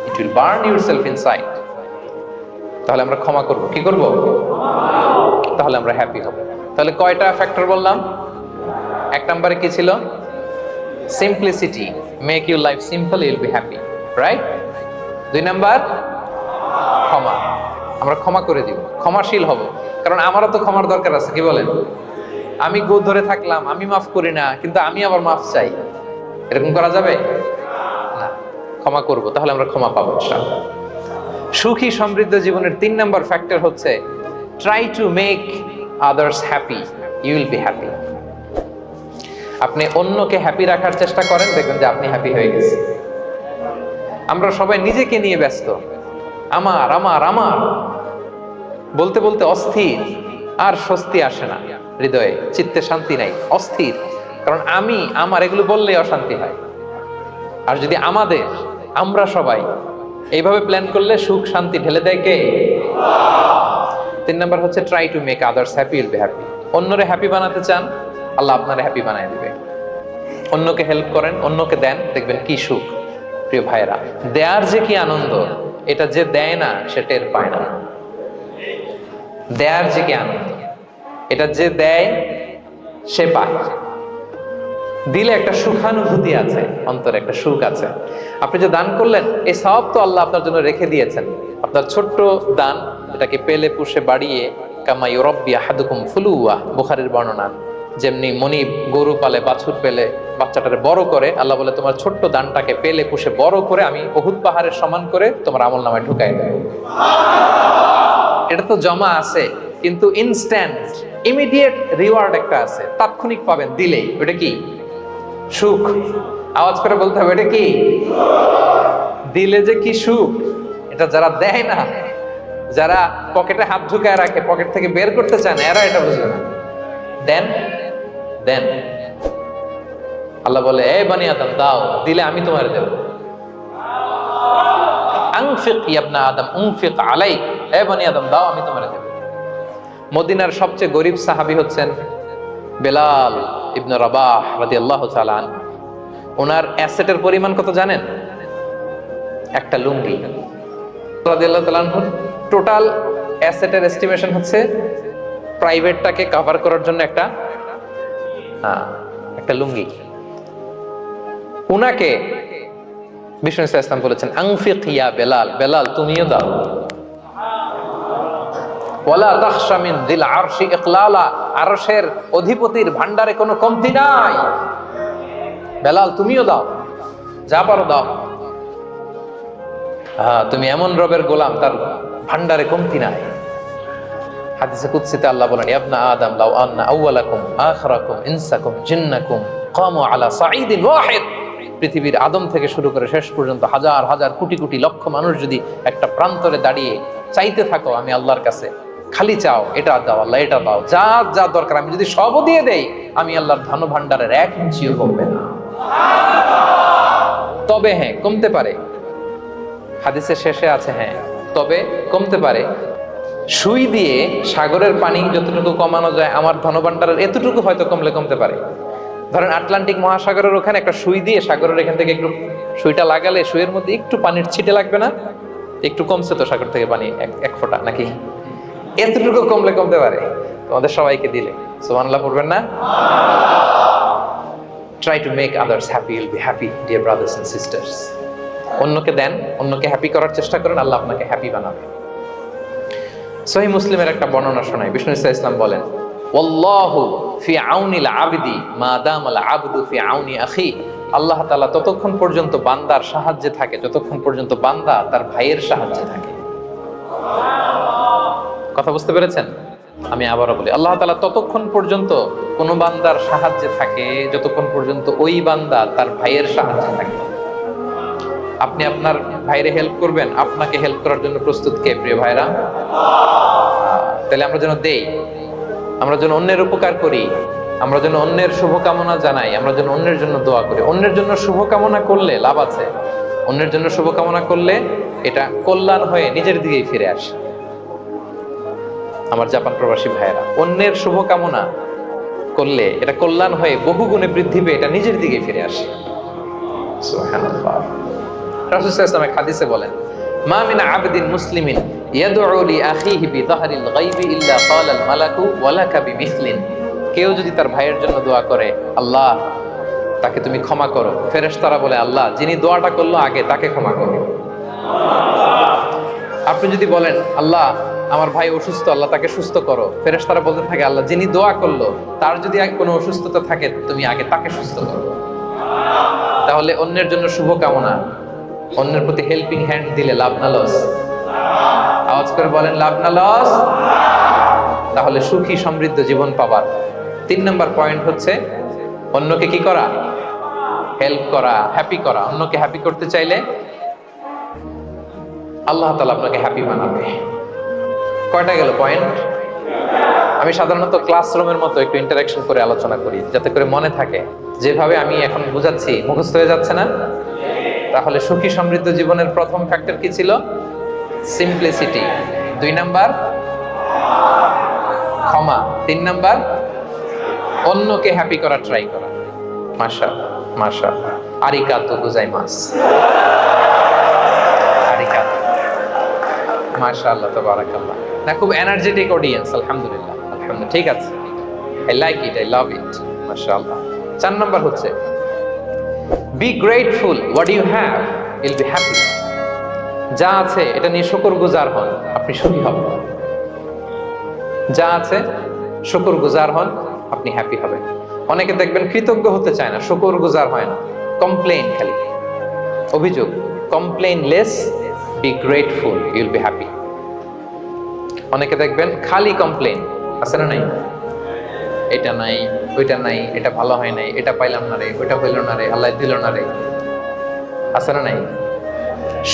It will burn yourself inside. তাহলে আমরা ক্ষমা করব। কি করব? তাহলে আমরা হ্যাপি হব। তাহলে কয়টা ফ্যাক্টর বললাম? 1 নম্বরে কি ছিল? Simplicity, make your life simple, you will be happy, right? 2 number ক্ষমা, আমরা ক্ষমা করে দিব, ক্ষমাশীল হব। কারণ আমারও তো ক্ষমার দরকার আছে। কি বলেন? আমি গো ধরে থাকলাম, আমি মাফ করি না, কিন্তু আমি আবার মাফ চাই, এরকম করা যাবে না। ক্ষমা করব, তাহলে আমরা ক্ষমা পাবো ইনশাআল্লাহ। সুখী সমৃদ্ধ জীবনের 3 নাম্বার ফ্যাক্টর হচ্ছে try to make others happy, you will be happy. আপনি অন্যকে হ্যাপি রাখার চেষ্টা করেন, দেখবেন যে আপনি হ্যাপি হয়ে গেছেন। আমরা সবাই নিজেকে নিয়ে ব্যস্ত, আমার আমার আমার বলতে বলতে অস্থির, আর স্বস্তি আসে না হৃদয়ে, চিত্তে শান্তি নাই, অস্থির। কারণ আমি আমার এগুলো বললেই অশান্তি হয়। আর যদি আমরা সবাই এইভাবে প্ল্যান করলে সুখ শান্তি ঢেলে দেয় কে? 3 নাম্বার হচ্ছে try to make others happy, will be happy. অন্যরে হ্যাপি বানাতে চান, আল্লাহ আপনারে হ্যাপি বানায় দিবে। অন্যকে হেল্প করেন, অন্যকে দেন, দেখবেন কি সুখ। প্রিয় ভাইরা, দেয়ার যে কি আনন্দ, এটা যে দেয় না সে টের পায় না। দেয়ার যে কি আনন্দ, এটা যে দেয় সে পায়। দিলে একটা সুখানুভূতি আছে, অন্তরে একটা সুখ আছে। আপনি যে দান করলেন, এই সওয়াব তো আল্লাহ আপনার জন্য রেখে দিয়েছেন। আপনার ছোট্ট দান, এটাকে পেলে পুষে বাড়িয়ে, কামা ইউরাব্বি আহাদুকুম ফুলুয়া, বুখারীর বর্ণনা, যেমনি মনিব গরু পালে, বাছুর পেলে বাচ্চাটারে বড় করে, আল্লাহ বলে তোমার ছোট্ট দানটাকে পেলে পুষে বড় করে আমি উহুদ পাহাড়ের সমান করে তোমার আমল নামায় ঢুকাই দেব। এটা তো জমা আছে, কিন্তু ইনস্ট্যান্ট ইমিডিয়েট রিওয়ার্ড একটা আছে, তাৎক্ষণিক পাবেন দিলেই। ওটা কি? সুখ। আওয়াজ করে বলতে হবে, এটা কি? দিলে যে কি সুখ, এটা যারা দেয় না, যারা পকেটে হাত ঢুকায় রাখে, পকেট থেকে বের করতে চান, এরা এটা বুঝবে না। দেন দেন, আল্লাহ বলে, এ বানি আদম দাও, দিলে আমি তোমার দেব। আনফিক ইয়া ইবনা আদম উনফিক আলাইক, এ বানি আদম দাও, আমি তোমার দেব। মদিনার সবচেয়ে গরিব সাহাবী হচ্ছেন বেলাল ইবনে রাবাহ রাদিয়াল্লাহু তাআলা আনহু। ওনার অ্যাসেটের পরিমাণ কত জানেন? একটা লুঙ্গি। রাদিয়াল্লাহু তাআলা আনহু টোটাল অ্যাসেটের এস্টিমেশন হচ্ছে প্রাইভেটটাকে কভার করার জন্য একটা লুঙ্গি। উনাকে বিষ্ণু ইসলাম বলেছেন, আনফিক ইয়া বেলাল, বেলাল তুমিও দাও। ওয়ালা তাখশা মিন যিল আরশি ইকলালা, আরশের অধিপতির ভান্ডারে কোনো কমতি নাই। বেলাল তুমিও দাও, যা পারো দাও। তুমি এমন রবের গোলাম, তার ভান্ডারে কমতি নাই। হাদিসে কুদসিতে আল্লাহ বলেন, ইবনা আদম লাউ আন্না আউওয়ালাকুম আখিরাকুম ইনসাকুম জিন্নাকুম কামু আলা সাঈদিন ওয়াহিদ। পৃথিবীর আদম থেকে শুরু করে শেষ পর্যন্ত হাজার হাজার কোটি কোটি লক্ষ মানুষ যদি একটা প্রান্তরে দাঁড়িয়ে চাইতে থাকো আমি আল্লাহর কাছে, খালি চাও, এটা দাও আল্লাহ, এটা দাও, যা যা দরকার আমি যদি সবও দিয়ে দেই, আমি আল্লাহর ধন ভান্ডারের 1 ইঞ্চিও কমবে না। তবে হ্যাঁ, কমতে পারে। হাদিসের শেষে আছে, হ্যাঁ তবে কমতে পারে। সুই দিয়ে সাগরের পানি যতটুকু কমানো যায় আমার ধনভাণ্ডারের এতটুকু হয়তো কমলে কমতে পারে। ধরেন আটলান্টিক মহাসাগরের ওখানে একটা সুই দিয়ে সাগরের এখান থেকে একটু সুইটা লাগালে সুইয়ের মধ্যে একটু পানির ছিটে লাগবে না? একটু কমছে তো সাগর থেকে পানি এক ফোঁটা নাকি? এতটুকু কমলে কমতে পারে তোমাদের সবাইকে দিলে। সুবহানাল্লাহ পড়বেন না? Try to make others happy, you'll be happy, dear brothers and sisters. অন্যকে দেন, অন্যকে হ্যাপি করার চেষ্টা করেন, আল্লাহ আপনাকে হ্যাপি বানাবে। সহিহ মুসলিমের একটা বর্ণনা শোনায়, বিষ্ণু ইসলাম বলেন, ওয়াল্লাহু ফি আউনিল আবদি মা দামাল আবদু ফি আউনি আখি। আল্লাহ তাআলা ততক্ষণ পর্যন্ত বান্দার সাহায্যে থাকে যতক্ষণ পর্যন্ত বান্দা তার ভাইয়ের সাহায্যে থাকে। কথা বুঝতে পেরেছেন? আমি আবারও বলি, আল্লাহ তাআলা ততক্ষণ পর্যন্ত কোন বান্দার সাহায্যে থাকে যতক্ষণ পর্যন্ত ওই বান্দা তার ভাইয়ের সাহায্যে থাকে। আপনি আপনার ভাইরে হেল্প করবেন, আপনাকে হেল্প করার জন্য প্রস্তুত কে প্রিয় ভাইরা? তাহলে আমরা যেন দেই, আমরা যেন অন্যের উপকার করি, আমরা যেন অন্যের শুভকামনা জানাই, আমরা যেন অন্যের জন্য দোয়া করি। অন্যের জন্য শুভকামনা করলে লাভ আছে, অন্যের জন্য শুভকামনা করলে এটা কল্যাণ হয়ে নিজের দিকেই ফিরে আসে। আমার জাপান প্রবাসী ভাইয়েরা, অন্যের শুভকামনা করলে এটা কল্যাণ হয়ে বহু গুণে বৃদ্ধি পেয়ে এটা নিজের দিকে ফিরে আসে। সুবহানাল্লাহ। রাসূল সাল্লাল্লাহু আলাইহি ওয়াসাল্লাম হাদিসে বলেন, মা মিন আবদিন মুসলিমিন ইয়াদউ লি আখিহি বিযাহরিল গায়বি ইল্লা ক্বালাল মালাকু ওয়া লাকা বিমিসলিন। কেউ যদি তার ভাইয়ের জন্য দোয়া করে, আল্লাহ তাকে তুমি ক্ষমা করো, ফেরেশতারা বলে, আল্লাহ যিনি দোয়াটা করলো আগে তাকে ক্ষমা করো। আপনি যদি বলেন, আল্লাহ আমার ভাই অসুস্থ, আল্লাহ তাকে সুস্থ করো, ফেরেশতারা বলতে থাকে, আল্লাহ যিনি দোয়া করলো তার যদি কোনো অসুস্থতা থাকে তুমি আগে তাকে সুস্থ করো। তাহলে অন্যের জন্য শুভকামনা, অন্যের প্রতি হেল্পিং হ্যান্ড দিলে লাভ না লস? আওয়াজ করে বলেন, লাভ না লস? তাহলে সুখী সমৃদ্ধ জীবন পাবার 3 নম্বর পয়েন্ট হচ্ছে অন্যকে কি করা? হেল্প করা, হ্যাপি করা। অন্যকে হ্যাপি করতে চাইলে আল্লাহ তাআলা আপনাকে হ্যাপি বানাবে। কয়টা গেল পয়েন্ট? আমি সাধারণত ক্লাসরুমের মতো একটু ইন্টারাকশন করে আলোচনা করি যাতে করে মনে থাকে। যেভাবে আমি এখন বুঝাচ্ছি মুখস্থ হয়ে যাচ্ছে না? তাহলে সুখী সমৃদ্ধ জীবনের প্রথম ফ্যাক্টর কি ছিল? সিম্পলিসিটি। 2 নাম্বার ক্ষমা। 3 নাম্বার অন্যকে হ্যাপি করা ট্রাই করা। মাশাআল্লাহ মাশাআল্লাহ, আরিগাতো গোজাইমাস। আরিগাতো, মাশাআল্লাহ, তাবারাকাল্লাহ। না, খুব এনার্জেটিক অডিয়েন্স, আলহামদুলিল্লাহ আলহামদুলিল্লাহ, ঠিক আছে, I like it, I love it, মাশাআল্লাহ। 4 নাম্বার হচ্ছে be grateful what you have, you'll be happy. যা আছে এটা নিয়ে শুকরগুজার হন, আপনি সুখী হবেন। যা আছে শুকরগুজার হন, আপনি হ্যাপি হবেন। অনেকে দেখবেন কৃতজ্ঞ হতে চায় না, শুকরগুজার হয় না, কমপ্লেইন, খালি অভিযোগ। Complain less, be grateful, Yule be happy. অনেকে দেখবেন খালি কমপ্লেইন, আছে না নাই? এটা নাই, ওইটা নাই, এটা ভালো হয় নাই, এটা পাইলাম না রে, ওইটা হইল না রে, আল্লাহ দিল না রে, আছে না নাই?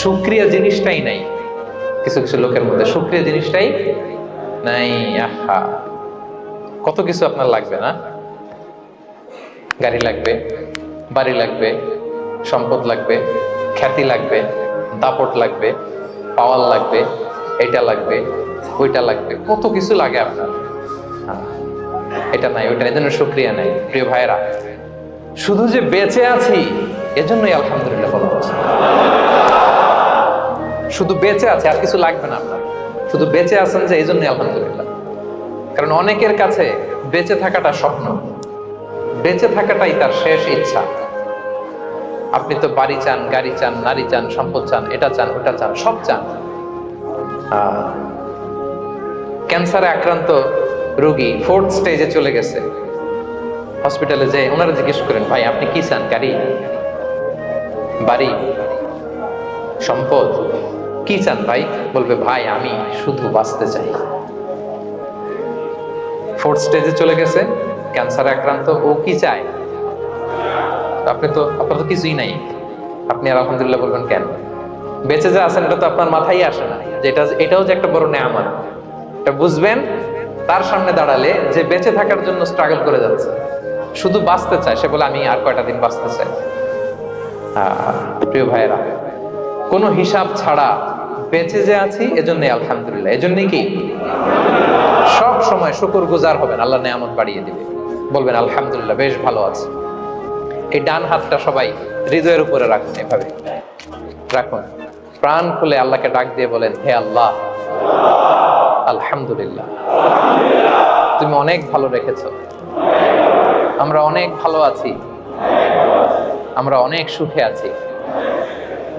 শুকরিয়া জিনিসটাই নাই কিছু কিছু লোকের মধ্যে, শুকরিয়া জিনিসটাই নাই। আহা, কত কিছু আপনার লাগবে না? গাড়ি লাগবে, বাড়ি লাগবে, সম্পদ লাগবে, খ্যাতি লাগবে, দাপট লাগবে, পাওয়ার লাগবে, এটা লাগবে, ওইটা লাগবে, কত কিছু লাগে আপনার। এটা নাই, ওইটা, এজন্য শুকরিয়া নাই। প্রিয় ভাইরা, শুধু যে বেঁচে আছি এজন্যই আলহামদুলিল্লাহ বলা হচ্ছে। শুধু বেঁচে আছে, আর কিছু লাগবে না আপনার, শুধু বেঁচে আছেন যে এই জন্যই আলহামদুলিল্লাহ। কারণ অনেকের কাছে বেঁচে থাকাটা স্বপ্ন, বেঁচে থাকাটাই তার শেষ ইচ্ছা। আপনি তো বাড়ি চান, গাড়ি চান, নারী চান, সম্পদ চান, এটা চান, ওটা চান, সব চান। ক্যান্সারে আক্রান্ত রোগী 4th স্টেজে চলে গেছে, হসপিটালে যে ওনারা জিজ্ঞেস করেন, ভাই আপনি কি চান? গাড়ি, বাড়ি, সম্পদ, কি চান ভাই? বলবে, ভাই আমি শুধু বাঁচতে চাই। 4th স্টেজে চলে গেছে, ক্যান্সারে আক্রান্ত, ও কি চায়? আপনার তো কিছুই নাই, আপনি আর আলহামদুলিল্লাহ বলবেন কেন? বেঁচে যা আছেন এটা তো আপনার মাথায় আসে না যে এটাও যে একটা বড় নেয়ামত। এটা বুঝবেন তার সামনে দাঁড়ালে যে বেঁচে থাকার জন্য স্ট্রাগল করে যাচ্ছে, শুধু বাঁচতে চায়, সে বলে আমি আর কয়টা দিন বাঁচতে চাই। প্রিয় ভাইয়েরা, কোনো হিসাব ছাড়া বেঁচে যে আছি এজন্যই আলহামদুলিল্লাহ। এজন্যই কি সব সময় শুকর গুজার হবেন, আল্লাহ নেয়ামত বাড়িয়ে দিবে। বলবেন আলহামদুলিল্লাহ, বেশ ভালো আছে। এই ডান হাতটা সবাই হৃদয়ের উপরে রাখুন, এভাবে রাখুন, প্রাণ খুলে আল্লাহকে ডাক দিয়ে বলেন, হে আল্লাহ, আলহামদুলিল্লাহ, তুমি অনেক ভালো রেখেছো, আমরা অনেক ভালো আছি, আমরা অনেক সুখে আছি।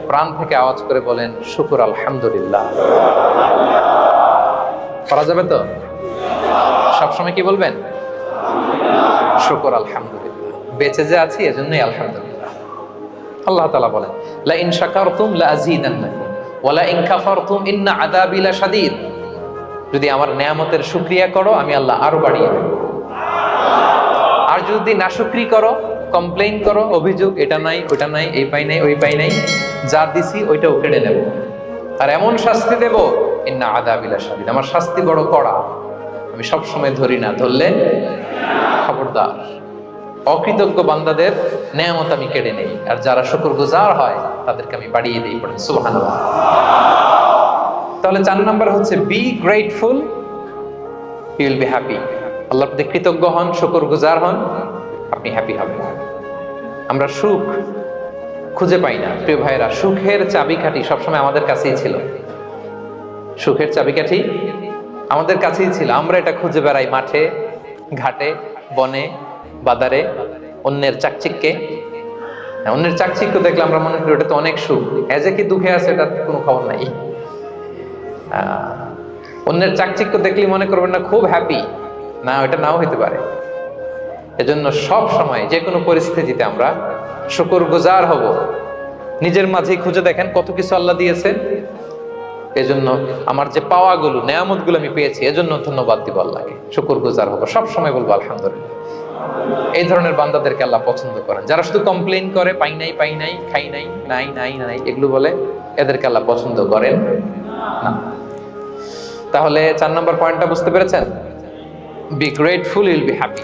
প্রাণ থেকে আওয়াজ করে বলেন শুকর আলহামদুলিল্লাহ। করা যাবে তো? সবসময় কি বলবেন? শুকর আলহামদুলিল্লাহ, বেঁচে যে আছি এজন্যই আলহামদুলিল্লাহ। আল্লাহ তাআলা বলেন, লা ইন শাকারতুম লা আযীদান্নাকুম ওয়া লা ইন কাফারতুম ইন্না আযাবি লাশাদীদ। যদি আমার নেয়ামতের শুকরিয়া করো, আমি আল্লাহ আরো বাড়িয়ে দেব। আর যদি নাশুকরি করো, কমপ্লেইন করো, অভিযোগ, এটা নাই ওটা নাই, এই পাই নাই ওই পাই নাই, যা দিছি ওইটাও কেড়ে নেব, আর এমন শাস্তি দেব, ইন্না আযাবি লাশাদীদ, আমার শাস্তি বড় কড়া। আমি সব সময় ধরি না, ধরলে খবরদার। অকৃতজ্ঞ বান্দাদের নেয়ামত আমি কেড়ে নেই, আর যারা শুকরগুজার হয় তাদেরকে আমি বাড়িয়ে দিই। পড়েন সুবহানাল্লাহ। তাহলে 4 নাম্বার হচ্ছে be grateful, you will be happy. আল্লাহর প্রতি কৃতজ্ঞ হন, শুকরগুজার হন, আপনি হ্যাপি হবেন। আমরা সুখ খুঁজে পাই না প্রিয় ভাইরা। সুখের চাবিকাঠি সবসময় আমাদের কাছেই ছিল। সুখের চাবিকাঠি আমাদের কাছেই ছিল। আমরা এটা খুঁজে বেড়াই মাঠে, ঘাটে, বনে, বাজারে, অন্যের চাকচিক্যে। অন্যের চাকচিক্য দেখলে আমরা মনে করি ওটা তো অনেক সুখ, এজে কি দুঃখে আছে এটা কোনো খবর নাই। অন্যের চাকচিক্য দেখলে মনে করবেন না খুব হ্যাপি, না, ওটা নাও হইতে পারে। এজন্য সব সময় যে কোনো পরিস্থিতিতে আমরা শুকরগুজার হব। নিজের মাঝেই খুঁজে দেখেন কত কিছু আল্লাহ দিয়েছে। এজন্য আমার যে পাওয়াগুলো, নেয়ামতগুলো আমি পেয়েছি, এজন্য ধন্যবাদ দিব আল্লাহকে, শুকরগুজার হব, সব সময় বলবো আলহামদুলিল্লাহ। এই ধরনের বান্দাদেরকে আল্লাহ পছন্দ করেন। যারা শুধু কমপ্লেইন করে, পাই নাই পাই নাই, খাই নাই, নাই নাই নাই, এগুলো বলে, এদেরকে আল্লাহ পছন্দ করেন না। তাহলে 4 নম্বর পয়েন্টটা বুঝতে পেরেছেন? Be grateful, you will be happy.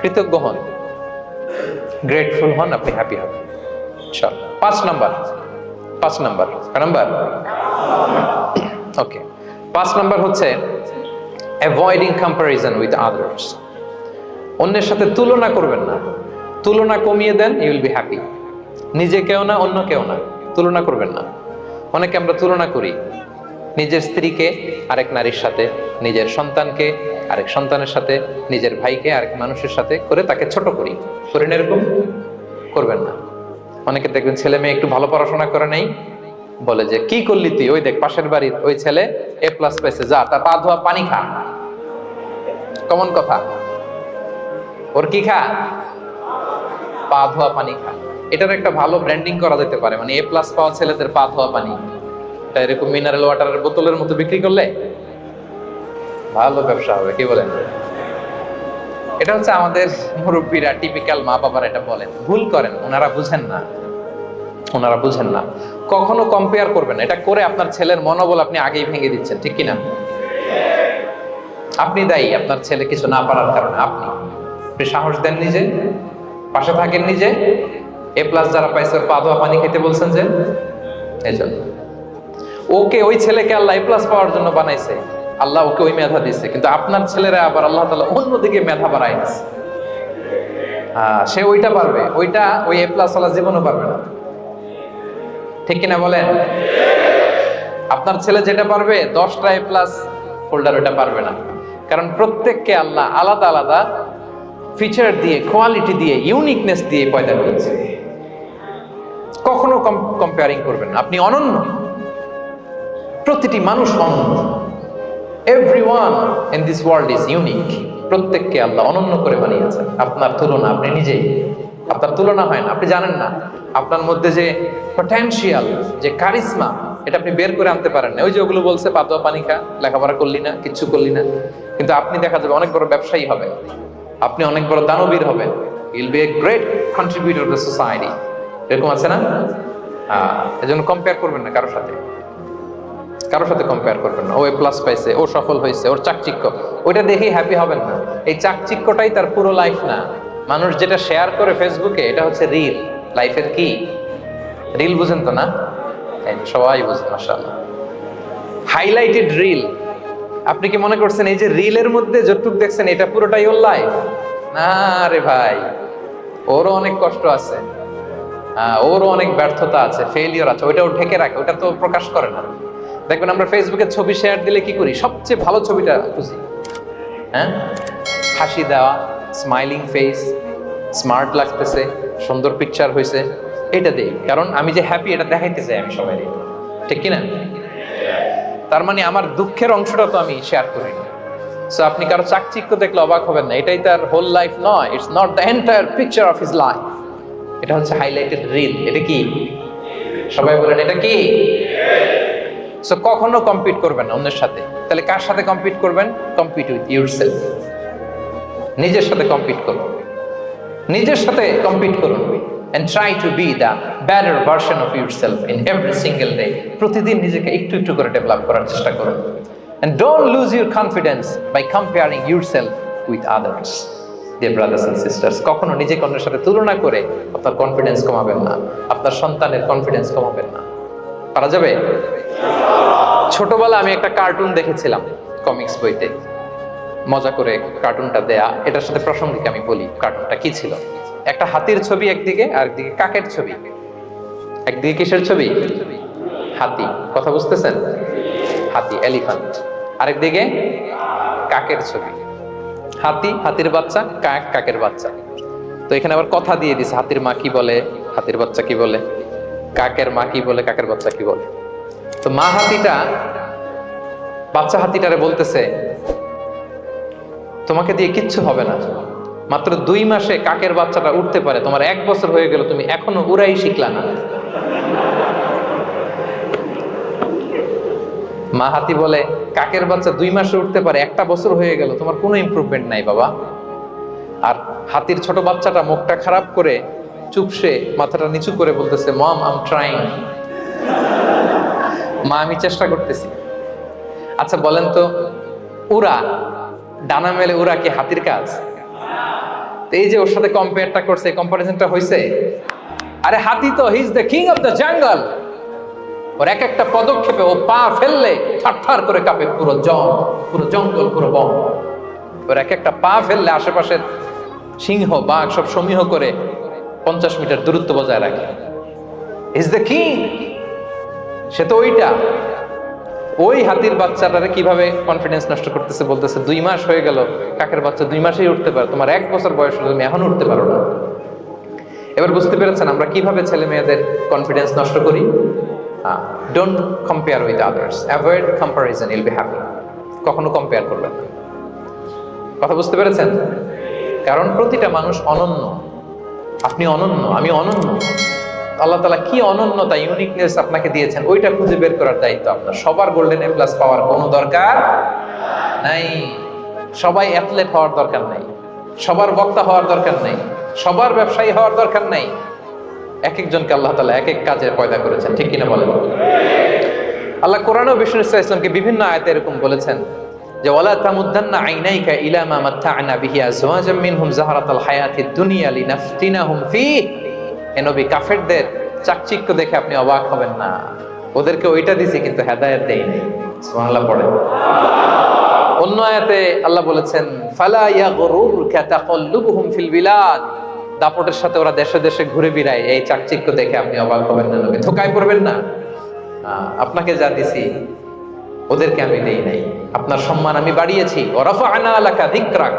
কৃতজ্ঞ হন, গ্রেটফুল হন, আপনি হ্যাপি হবেন। চল 5 নাম্বার ওকে। 5 নাম্বার হচ্ছে অ্যাভয়েডিং কম্প্যারিজন উইথ আদার্স। অন্যের সাথে তুলনা করবেন না। তুলনা কমিয়ে দেন, ইউ উইল বি হ্যাপি। নিজে কেউ না, অন্য কেউ না, তুলনা করবেন না। অনেকে আমরা তুলনা করি, নিজের স্ত্রীকে আরেক নারীর সাথে, নিজের সন্তানকে আরেক সন্তানের সাথে, নিজের ভাইকে আরেক মানুষের সাথে করে তাকে ছোট করি। করেন এরকম? করবেন না। অনেকে দেখবেন ছেলে মেয়ে একটু ভালো পড়াশোনা করে নাই, বলে যে কি করলি তুই, ওই দেখ পাশের বাড়ির ওই ছেলে A+ পাইছে, যা তার পা ধোয়া পানি খা। কমন কথা, ওর কি খা? পা ধোয়া পানি খা। এটার একটা ভালো ব্র্যান্ডিং করা যেতে পারে, মানে A+ পাওয়া ছেলেদের পা ধোয়া পানি, এটা এরকম মিনারেল ওয়াটারের বোতলের মতো বিক্রি করলে ভালো ব্যবসা হবে, কি বলেন? এটা হচ্ছে আমাদের মুরব্বীরা, টিপিক্যাল মা বাবারা এটা বলেন, ভুল করেন, ওনারা বুঝেন না। কখনো কম্পেয়ার করবেন না। এটা করে আপনার ছেলের মনোবল আপনি আগেই ভেঙে দিচ্ছেন, ঠিক কিনা? আপনি দায়ী আপনার ছেলে কিছু না পারার কারণে। আপনি সাহস দেন নিজে, পাশে থাকেন নিজে। A+ যারা পাইছে পা ধোয়া পানি খেতে বলছেন যে, এই জন্য ওকে, ওই ছেলেকে আল্লাহ A+ পাওয়ার জন্য বানাইছে, আল্লাহ ওকে ওই মেধা দিচ্ছে, কিন্তু আপনার ছেলেরা আবার আল্লাহ তাআলা অন্যদিকে মেধা বাড়াই দিচ্ছে। সে ওইটা পারবে, ওইটা ওই A+ ওয়ালা জীবনও পারবে না, ঠিক কিনা বলেন? আপনার ছেলে যেটা পারবে 10টা A+ হোল্ডার ওইটা পারবে না। কারণ প্রত্যেককে আল্লাহ আলাদা আলাদা ফিচার দিয়ে, কোয়ালিটি দিয়ে, ইউনিকনেস দিয়ে পয়দা করেছে। কখনো কম্পেয়ারিং করবেন না। আপনি অনন্য, প্রতিটি মানুষ অনন্য। Everyone in this world is unique. প্রত্যেককে আল্লাহ অনন্য করে বানিয়েছেন। আপনার তুলনা আপনি নিজেই, আপনার তুলনা হয় না, আপনি জানেন না। আপনার মধ্যে যে পটেনশিয়াল, যে কারিশমা, এটা আপনি বের করে আনতে পারেন না। ওই যে ওগুলো বলছে পা ধোয়া পানি খা, লেখাপড়া করলি না, কিচ্ছু করলি না, কিন্তু আপনি দেখা যাবে অনেক বড় ব্যবসায়ী হবে, আপনি অনেক বড় দানবীর হবেন। You will be a great contributor to society. এরকম আছে না? এজন্য কম্পেয়ার করবেন না কারোর সাথে কম্পেয়ার করবেন না। ও A+ পাইছে, ও সফল হয়েছে, ওর চাকচিক্য, ওইটা দেখেই হ্যাপি হবেন না। এই চাকচিক্যটাই তার পুরো লাইফ না। মানুষ যেটা শেয়ার করে ফেসবুকে, এটা হচ্ছে রিল। লাইফের কি রিল? বুঝেন তো না? সবাই বুঝেন, মাশাআল্লাহ। হাইলাইটেড রিল, আপনি কি মনে করছেন এই যে রিলের মধ্যে যতটুকু দেখছেন এটা পুরোটাই ওর লাইফ? না রে ভাই, ওরও অনেক কষ্ট আছে, ওরও অনেক ব্যর্থতা আছে, ফেলিওর আছে, ওইটাও ঢেকে রাখে, ওটা তো প্রকাশ করে না। দেখবেন আমরা ফেসবুকে ছবি শেয়ার দিলে কি করি, সবচেয়ে ভালো ছবিটা খুঁজি, হ্যাঁ, হাসি দেওয়া, স্মাইলিং ফেস, স্মার্ট লাগতেছে, সুন্দর পিকচার হয়েছে, এটা দেই, কারণ আমি যে হ্যাপি এটা দেখাইতে চাই আমি সবাই, ঠিক কিনা? তার মানে আমার দুঃখের অংশটা তো আমি শেয়ার করি না। সো আপনি কারো চাকচিক্য দেখলে অবাক হবেন না, এটাই তার হোল লাইফ নয়, it's not the entire picture of his life. এটা হচ্ছে হাইলাইটেড রিল। এটা কি? সবাই বলেন এটা কি? সো কখনো কম্পিট করবেন না অন্যের সাথে। তাহলে কার সাথে কম্পিট করবেন? Compete with yourself. নিজের সাথে কম্পিট করুন, নিজের সাথে কম্পিট করুন and try to be the better version of yourself in every single day. প্রতিদিন নিজেকে একটু একটু করে ডেভেলপ করার চেষ্টা করুন। And don't lose your confidence by comparing yourself with others. Dear brothers and sisters, কখনো নিজেকে অন্যের সাথে তুলনা করে আপনার কনফিডেন্স কমাবেন না, আপনার সন্তানের কনফিডেন্স কমাবেন না। পারা যাবে? ছোটবেলা আমি একটা কার্টুন দেখেছিলাম কমিক্স বইতে, মজা করে কার্টুনটা দেয়া, এটার সাথে প্রাসঙ্গিক আমি বলি কার্টুনটা কি ছিল। একটা হাতির ছবি একদিকে, আর একদিকে কাকের ছবি। একদিকে কিসের ছবি? হাতি। কথা বুঝতেছেন? হাতি, এলিফ্যান্ট। আরেকদিকে কাকের ছবি। হাতি, হাতির বাচ্চা, কাক, কাকের বাচ্চা। তো এখানে আবার কথা দিয়ে দিছে, হাতির মা কি বলে, হাতির বাচ্চা কি বলে, কাকের মা কি বলে, কাকের বাচ্চা কি বলে। তো মা হাতিটা বাচ্চা হাতিটারে বলতেছে, তোমাকে দিয়ে কিচ্ছু হবে না, মাত্র 2 মাসে কাকের বাচ্চাটা উঠতে পারে, তোমার 1 বছর হয়ে গেল, তুমি এখনো উড়াই শিখলা না। মা হাতি বলে, কাকের বাচ্চা 2 মাসে উঠতে পারে, 1 বছর হয়ে গেল, তোমার কোনো ইমপ্রুভমেন্ট নাই বাবা। আর হাতির ছোট বাচ্চাটা মুখটা খারাপ করে চুপসে মাথাটা নিচু করে বলতেছে, মম আই এম ট্রাইং, মা আমি চেষ্টা করতেছি। আচ্ছা বলেন তো, উড়া, ডানা মেলে উড়া কি হাতির কাজ? এই যে ওর সাথে কম্পেয়ারটা করছে, কম্পারিজনটা হইছে। আরে হাতি তো he is the king of the jungle, ওর এক একটা পদক্ষেপে ও পা ফেললে থারথার করে কাঁপে পুরো জঙ্গল, পুরো বন। ওর এক একটা পা ফেললে আশেপাশের সিংহ, বাঘ সব সমীহ করে 50 মিটার দূরত্ব বজায় রাখে। ইজ দ্য কিং, সে তো ওইটা। ওই হাতির বাচ্চাটারে কিভাবে কনফিডেন্স নষ্ট করতেছে, বলতেছে 2 মাস হয়ে গেল, কাকের বাচ্চা 2 মাসেই উঠতে পারে, তোমার 1 বছর বয়স হলো, তুমি এখন উঠতে পারো না। এবার বুঝতে পেরেছেন আমরা কিভাবে ছেলে মেয়েদের কনফিডেন্স নষ্ট করি? Don't compare with others, avoid comparison, Yule be happy. কখনো কম্পেয়ার করবেন। কথা বুঝতে পেরেছেন? কারণ প্রতিটা মানুষ অনন্য। আপনি অনন্য, আমি অনন্য। আল্লাহ তাআলা কি অনন্যতা, ইউনিকনেস আপনাকে দিয়েছেন, ওইটা খুঁজে বের করার দায়িত্ব আপনার। সবার গোল্ডেন A+ পাওয়ার কোনো দরকার নাই, সবাই অ্যাথলেট হওয়ার দরকার নাই, সবার বক্তা হওয়ার দরকার নাই, সবার ব্যবসায়ী হওয়ার দরকার নাই। এক একজনকে আল্লাহ তাআলা এক এক কাজে পয়দা করেছেন, ঠিক কিনা বলেন? আল্লাহ কোরআনেও বিষ্ণু ইসলাম ইসলামকে বিভিন্ন আয়াতে এরকম বলেছেন যে ওয়ালা তামুদ্দান্না আইনাইকা ইলা মা মাত্তা'না বিহি আজওয়াজাম মিনহুম যাহরাতাল হায়াতিদ দুনিয়া লিনাফতিনাহুম ফীহ। এ নবী, কাফেরদের চাকচিক্য দেখে আপনি অবাক হবেন না, ওদেরকে ওইটা দিছি কিন্তু হেদায়েত দেই নাই। সুবহানাল্লাহ পড়েন। অন্য আয়াতে আল্লাহ বলেছেন ফালা ইয়াগরুরকা তাকাল্লুবুহুম ফিল বিলাদ, দাপটের সাথে ওরা দেশে দেশে ঘুরে বেড়ায়, এই চাকচিক্য দেখে আপনি অবাক হবেন না নবী, ধোঁকায় পড়বেন না। আপনাকে যা দিছি ওদেরকে আমি দেই নাই, আপনার সম্মান আমি বাড়িয়েছি। ওয়া রাফা'না লাকা যিকরাক,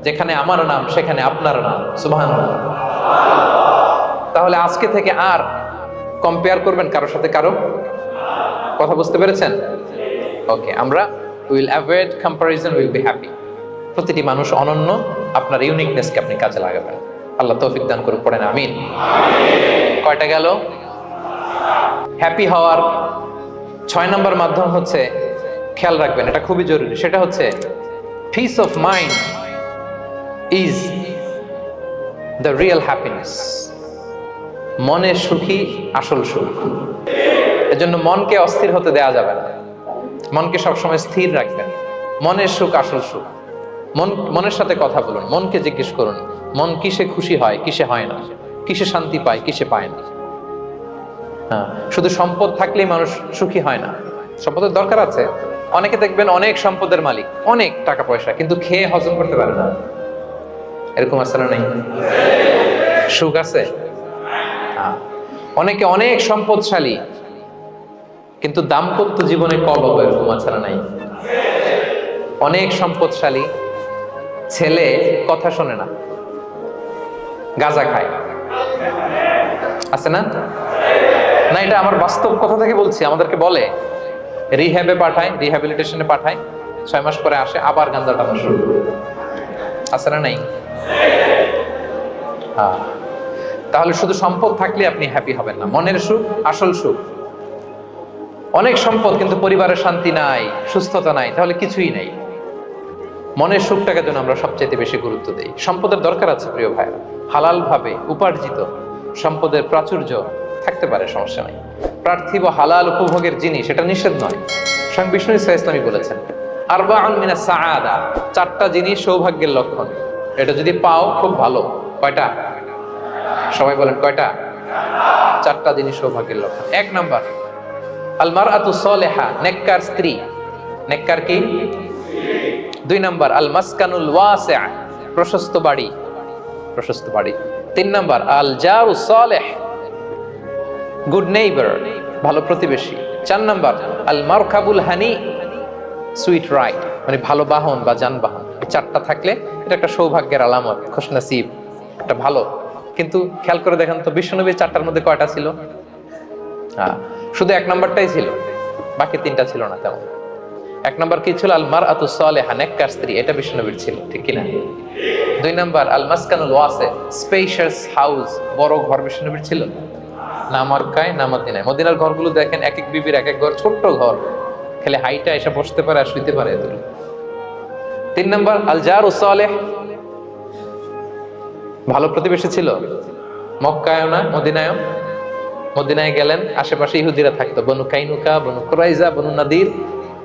যেখানে আমার নাম সেখানে আপনার নাম। সুবহানাল্লাহ। তাহলে আজকে থেকে আর কম্পেয়ার করবেন কারোর সাথে কারো? কথা বুঝতে পেরেছেন? ওকে, আমরা will avoid comparison, will be happy. প্রতিটি মানুষ অনন্য, আপনার ইউনিকনেসকে আপনি কাজে লাগাবেন। আল্লাহ তৌফিক দান করুন, পড়েন আমিন। কয়টা গেল? হ্যাপি হওয়ার 6 নম্বর মাধ্যম হচ্ছে, খেয়াল রাখবেন এটা খুবই জরুরি, সেটা হচ্ছে piece of mind is the real happiness. মনের সুখী আসল সুখ। এজন্য মনকে অস্থির হতে দেয়া যাবে না, মনকে সবসময় স্থির রাখবেন। মনের সুখ আসল সুখ। মনের সাথে কথা বলুন, মনকে জিজ্ঞেস করুন মন কিসে খুশি হয়, কিসে হয় না, কিসে শান্তি পায়, কিসে পায় না। শুধু সম্পদ থাকলেই মানুষ সুখী হয় না, সম্পদের দরকার আছে, অনেকে দেখবেন অনেক সম্পদের মালিক, অনেক টাকা পয়সা, কিন্তু খেয়ে হজম করতে পারে না। এরকম আছে না নাই? সুখ আছে? অনেকে অনেক সম্পদশালী, কিন্তু দাম্পত্য জীবনে কলহ, এরকম আছে না নাই? অনেক সম্পদশালী ছেলে কথা শোনে না, গাঁজা খায়, আছে না? না, এটা আমার বাস্তব কথা থেকে বলছি। আমাদেরকে বলে রিহ্যাবে পাঠায়, রিহ্যাবিলিটেশনে পাঠায়, 6 মাস পরে আসে আবার গাঁজা টানা শুরু। আছে না নাই? তাহলে শুধু সম্পদ থাকলে আপনি হ্যাপি হবেন না। মনের সুখ আসল সুখ। অনেক সম্পদ কিন্তু পরিবারের শান্তি নাই, সুস্থতা নাই, তাহলে কিছুই নাই। মনের সুখটাকে যেন আমরা সবচেয়ে বেশি গুরুত্ব দেই। সম্পদের দরকার আছে প্রিয় ভাইরা, হালাল ভাবে উপার্জিত সম্পদের প্রাচুর্য থাকতে পারে, সমস্যা নাই। পার্থিব হালাল উপভোগের জিনিস, এটা নিষেধ নয়। স্বয়ং বিষ্ণু ইসলামই বলেছেন আরবাউন মিনাস সাআদা, 4টা জিনিস সৌভাগ্যের লক্ষণ। এটা যদি পাও খুব ভালো। কয়টা? সবাই বলেন কয়টা? 4টা জিনিস সৌভাগ্যের লক্ষণ। 1 নাম্বার আল মারআতু সালিহা, নেককার স্ত্রী। নেককার কি? 2 নাম্বার আল মাসকানুল ওয়াসিআ, প্রশস্ত বাড়ি, প্রশস্ত বাড়ি। 3 নাম্বার আল জারু সালিহ, গুড নেইবার, ভালো প্রতিবেশী। 4 নাম্বার আল মারকাবুল হানি, সুইট রাইড, মানে ভালো বাহন বা যানবাহন। 4টা থাকলে এটা একটা সৌভাগ্যের আলামত, খুশনসিব, একটা ভালো। কিন্তু খেয়াল করে দেখেন তো বিশ্বনবীর 4টার মধ্যে কয়টা ছিল? শুধু 1 নাম্বারটাই ছিল, বাকি 3টা ছিল না তেমন। 1 নাম্বার কি ছিল? আল মারআতু সালিহা, নেককার স্ত্রী, এটা বিশ্বনবীর ছিল, ঠিক কি না? 2 নাম্বার আল মাসকানুল ওয়াসি, স্পেশিয়াস হাউস, বড় ঘর, বিশ্বনবীর ছিল না? মক্কায় না মদিনায়? মদিনার ঘরগুলো দেখেন, এক এক বিবির এক এক ঘর, ছোট্ট ঘর, খালি হাইটা এসে বসতে পারে আর শুইতে পারে এতটুকু। 3 নাম্বার আল জারু সালিহ, ভালো প্রতিবেশী ছিল। মক্কায়ও না মদিনায়ও? মদিনায় গেলেন, আশেপাশে ইহুদিরা থাকতো, বনু কাইনুকা, বনু কুরাইজা, বনু নাদির।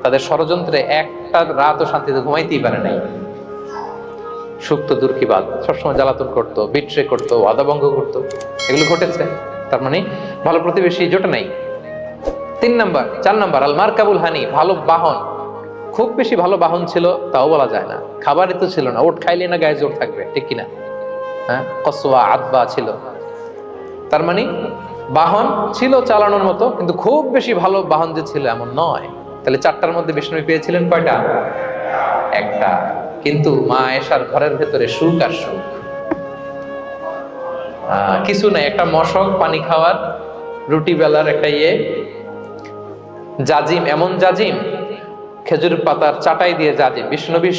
তাদের ষড়যন্ত্রে একটা রাতও শান্তিতে ঘুমাইতেই পারে নাই। সুখ তো দূর কি বাদ, সবসময় জ্বালাতন করতো, বিট্রে করতো, ওয়াদাভঙ্গ করতো, এগুলো ঘটেছে। তার মানে ভালো প্রতিবেশী জোটে নাই। 3 নাম্বার 4 নাম্বার আল মারকাবুল হানি, ভালো বাহন। খুব বেশি ভালো বাহন ছিল তাও বলা যায় না, খাবারই তো ছিল না, ওট খাইলে না গায়ে জোর থাকবে, ঠিক কিনা? হ্যাঁ, কসওয়া আদবা ছিল। তার মানে বাহন ছিল চালানোর মতো, কিন্তু খুব বেশি ভালো বাহন যে ছিল এমন নয়। তাহলে 4টার মধ্যে বিষ্ণু পেয়েছিলেন কয়টা? 1টা। কিন্তু মা আয়েশার ঘরের ভেতরে সুখ আর সুখ, কিছু নাই। একটা মশক, পানি খাওয়ার, রুটি বেলার একটা জাজিম, এমন জাজিম, খেজুর পাতার চাটাই দিয়ে জাজিম। বিষ্ণুনবী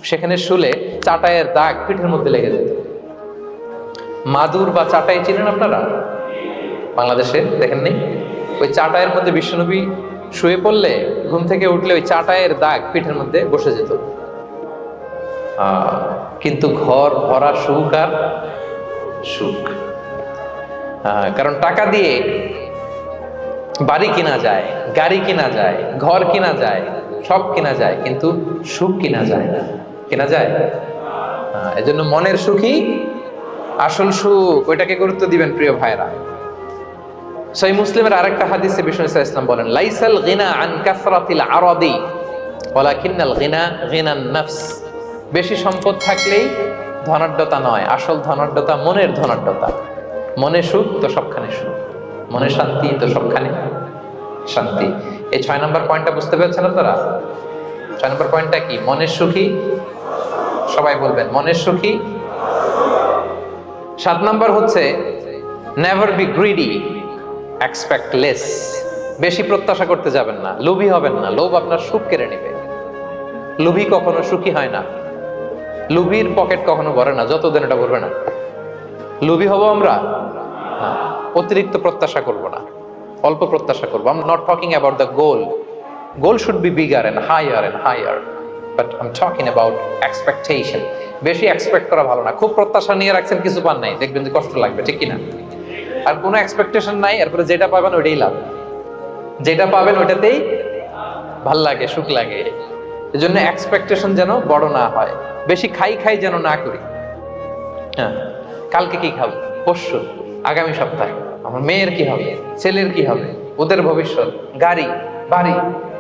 সেখানে শুলে চাটাইয়ের দাগ পিঠের মধ্যে লেগে যেত। মাদুর বা চাটাই চিনেন আপনারা? বাংলাদেশে দেখেন নেই? ওই চাটাইয়ের মধ্যে বিশ্বনবী শুয়ে পড়লে, ঘুম থেকে উঠলে ওই চাটাইয়ের দাগ পিঠের মধ্যে বসে যেত। কিন্তু ঘর ভরা সুখ আর সুখ। কারণ টাকা দিয়ে বাড়ি কিনা যায়, গাড়ি কিনা যায়, ঘর কিনা যায়, সব কিনা যায়, কিন্তু সুখ কিনা যায় না। কিনা যায়? এজন্য মনের সুখই আসল সুখ, ওইটাকে গুরুত্ব দিবেন প্রিয় ভাইরা। সহিহ মুসলিমের আরেকটা হাদিসে বিষ্ণু ইসলাম বলেন লাইসাল গিনা আন কাসরাতিল আরাদি ওয়ালাকিন্নাল গিনা গিনান নফস। বেশি সম্পদ থাকলেই ধনাঢ্যতা নয়, আসল ধনাঢ্যতা মনের ধনাঢ্যতা। মনে সুখ তো সবখানে সুখ, মনে শান্তি তো সবখানে শান্তি। এই 6 নম্বর পয়েন্টটা বুঝতে পেরেছেন আপনারা? 6 নম্বর পয়েন্টটা কি? মনের সুখী। সবাই বলবেন মনের সুখী। 7 নম্বর হচ্ছে never be greedy, expect less. বেশি প্রত্যাশা করতে যাবেন না, লোভী হবেন না। লোভ আপনার সুখ কেড়ে নেবে। লোভী কখনো সুখী হয় না। লোভীর পকেট কখনো ভরে না যতদিন এটা ভরবে না। লোভী হব আমরা না, অতিরিক্ত প্রত্যাশা করব না, অল্প প্রত্যাশা করবো। I'm not talking about the goal. Goal should be bigger and higher. But I'm talking about expectation. বেশি এক্সপেক্ট করা ভালো না। খুব প্রত্যাশা নিয়ে রাখছেন, কিছু পান নাই, দেখবেন যে কষ্ট লাগবে, ঠিক কিনা? আর কোনো এক্সপেকটেশন নাই, এরপরে যেটা পাবেন ওইটাই লাভ। যেটা পাবেন ওইটাতেই ভাল লাগে, সুখ লাগে। এজন্য এক্সপেকটেশন যেন বড় না হয়। বেশি খাই যেন না করি। হ্যাঁ, কালকে কি খাবো, পরশু, আগামী সপ্তাহে আমার মেয়ের কি হবে, ছেলের কি হবে, ওদের ভবিষ্যৎ, গাড়ি বাড়ি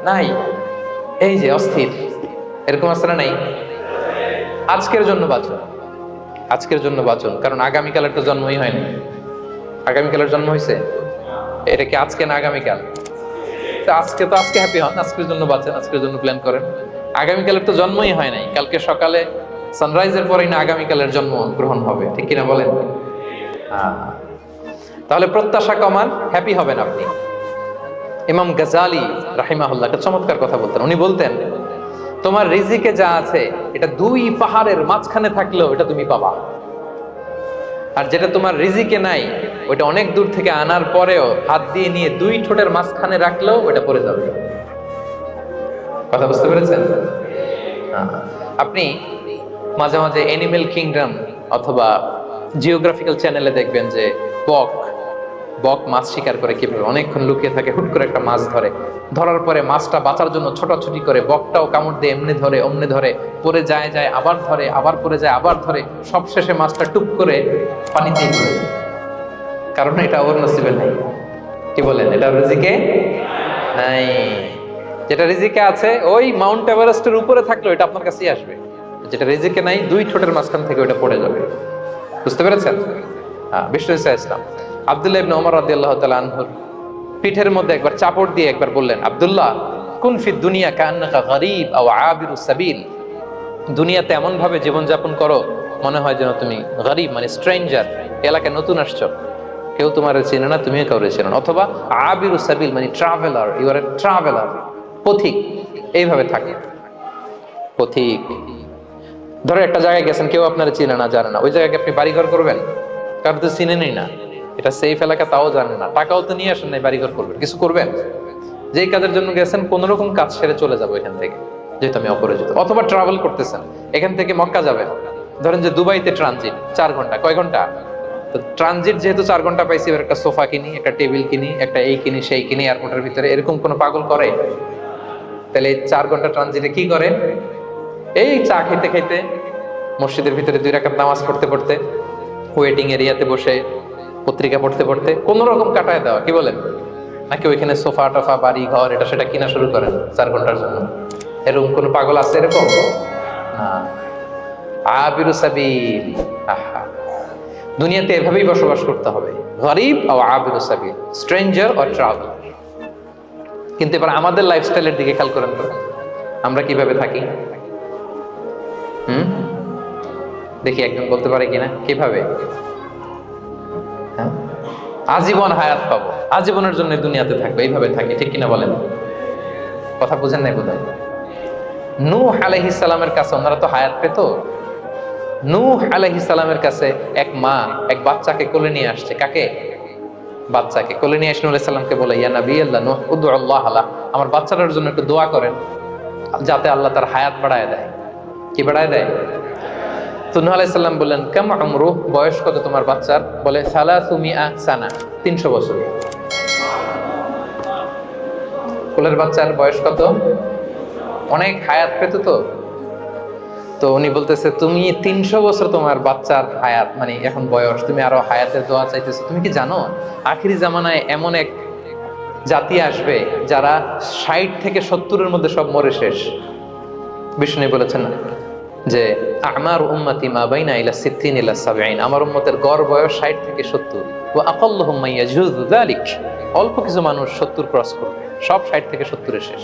নাই, এই যে অস্থির, এরকম আছে না নাই? আজকের জন্য বাঁচুন, আজকের জন্য বাঁচুন, কারণ আগামীকালের তো জন্মই হয়নি। আগামীকালের জন্ম হয়েছে? এটা কি আজকে না আগামীকাল? আজকে তো আজকে হ্যাপি হন, আজকের জন্য বাঁচেন, আজকের জন্য প্ল্যান করেন। আগামীকালের তো জন্মই হয় নাই, কালকে সকালে সানরাইজের পরেই না আগামীকালের জন্ম গ্রহণ হবে, ঠিক কিনা বলেন? তাহলে প্রত্যাশা কমান, হ্যাপি হবেন আপনি। ইমাম গাজালি রাহিমাহুল্লাহ একটা চমৎকার কথা বলতেন। উনি বলতেন, তোমার রিজিকে যা আছে এটা 2 পাহাড়ের মাঝখানে থাকলেও এটা তুমি পাবা, আর যেটা তোমার রিজিকে নাই ওইটা অনেক দূর থেকে আনার পরেও হাত দিয়ে নিয়ে 2 ঠোঁটের মাঝখানে রাখলেও ওটা পড়ে যাবে। কথা বুঝতে পেরেছেন? আপনি মাঝে মাঝে অ্যানিমেল কিংডম অথবা জিওগ্রাফিক্যাল চ্যানেলে দেখবেন যে বক মাছ শিকার করে কিভাবে অনেকক্ষণ লুকিয়ে থাকে, হুট করে একটা মাছ ধরে, ধরার পরে মাছটা বাঁচার জন্য ছোটাছুটি করে, বকটাও কামড় দিয়ে এমনি ধরে অমনি ধরে, পরে যায় আবার ধরে, আবার পরে যায় আবার ধরে, সব শেষে মাছটা টুপ করে পানিতেই পড়ে যায়। কারণ এটা ওর নসিবে নাই। কি বলেন? এটা রিজিকে নাই। যেটা রিজিকে আছে ওই মাউন্ট এভারেস্টের উপরে থাকলেও এটা আপনার কাছেই আসবে, যেটা রিজিকে নাই 2 ঠোঁটের মাঝখান থেকে ওটা পড়ে যাবে। বুঝতে পেরেছেন? বিষ্ণু ইসলাম আব্দুল্লাহ ইবনে ওমর রাদিয়াল্লাহু তাআলা আনহুর পিঠের মধ্যে একবার চাপড় দিয়ে একবার বললেন, আব্দুল্লাহ কুন ফি দুনিয়া কান্নাকা গরীব আও আবিরুস সাবিল, দুনিয়াতে এমন ভাবে জীবনযাপন করো মনে হয় যেন তুমি গরীব মানে স্ট্রেঞ্জার, এলাকায় নতুন আসছো, কেউ তোমার চেনে না, তুমিও কাউরে চেনো না, অথবা আবিরুস সাবিল মানে traveller, you are a traveller, পথিক। এইভাবে থাকে পথিক। ধরো একটা জায়গায় গেছেন, কেউ আপনারা চিনে না জানে না, ওই জায়গায় আপনি বাড়িঘর করবেন? কারণ তো চিনেনই না, এটা সেফ এলাকা তাও জানেন না, টাকাও তো নিয়ে আসেন নাই, বাড়িঘর করবেন? কিছু করবেন? যেই কাজের জন্য গেছেন কোন রকম কাজ সেরে চলে যাবো এখান থেকে, যেহেতু আমি অপরিচিত। অথবা ট্রাভেল করতেছেন, এখান থেকে মক্কা যাবেন, ধরেন যে দুবাইতে ট্রানজিট 4 ঘন্টা, কয় ঘন্টা? তো ট্রানজিট যেহেতু 4 ঘন্টা পাইছি, এবার একটা সোফা কিনি, একটা টেবিল কিনি, একটা এই কিনি সেই কিনি এয়ারপোর্টের ভিতরে, এরকম কোন পাগল করে? তাহলে 4 ঘন্টা ট্রানজিটে কি করে? এই চা খেতে খেতে, মসজিদের ভিতরে 2 রাকাত নামাজ পড়তে পড়তে, ওয়েটিং এরিয়াতে বসে পত্রিকা পড়তে পড়তে কোন রকম কাটায় দেওয়া। কি বলেন? নাকি ওইখানে সোফা টোফা বাড়ি ঘর এটা সেটা কিনা শুরু করেন 4 ঘন্টার জন্য? এরকম কোন পাগল আছে এরকম? না। আবিরু সাবিল, আহা, দুনিয়াতে এভাবেই বসবাস করতে হবে, গরিব ও আবিরু সাবিল, স্ট্রেঞ্জার অর ট্রাভেলার। কিন্তু এবার আমাদের লাইফস্টাইলের দিকে খেয়াল করেন তো, আমরা কিভাবে থাকি? দেখি একজন বলতে পারে কিনা কিভাবে? আজীবন হায়াত পাবো, আজীবনের জন্য দুনিয়াতে থাকবো, এইভাবে থাকি, ঠিক কিনা বলেন? কথা বুঝেন নাই বোধহয়। নূহ আলাইহিস সালামের কাছে ওনারা তো হায়াত পেত। নূহ আলাইহিস সালামের কাছে এক মা এক বাচ্চাকে কোলে নিয়ে আসছে। কাকে? বাচ্চাকে কোলে নিয়ে এসে নূহ আলাইহিস সালামকে বলে, ইয়া নবী আল্লাহ নূহ উদউ আল্লাহ আলা, আমার বাচ্চাটার জন্য একটু দোয়া করেন যাতে আল্লাহ তার হায়াত বাড়ায় দেয়। কি বাড়ায় দেয়? তো নূহ আলাইহিস সালাম বললেন, কাম আমরু, বয়স কত তোমার বাচ্চার? বলে 300 সানা, 300 বছর। কোলের বাচ্চার বয়স কত? অনেক হায়াত পেত তো। তো উনি বলতেছে, তুমি 300 বছর তোমার বাচ্চার হায়াত, মানে এখন বয়স, তুমি আরো হায়াতের দোয়া চাইতেছো। তুমি কি জানো আখিরি জামানায় এমন এক জাতি আসবে যারা 60 থেকে 70-এর মধ্যে সব মরে শেষ। বিষ্ণু বলেছেন যে আমার উম্মতি মা বাইনা ইলা 60 ইলা 70, আমার উম্মতের গড় বয়স 60 থেকে 70। ওয়া আকাল্লুহুম মান ইয়াজুযু যালিক, অল্প কিছু মানুষ 70 ক্রস করবে, সব 60 থেকে 70-এ শেষ।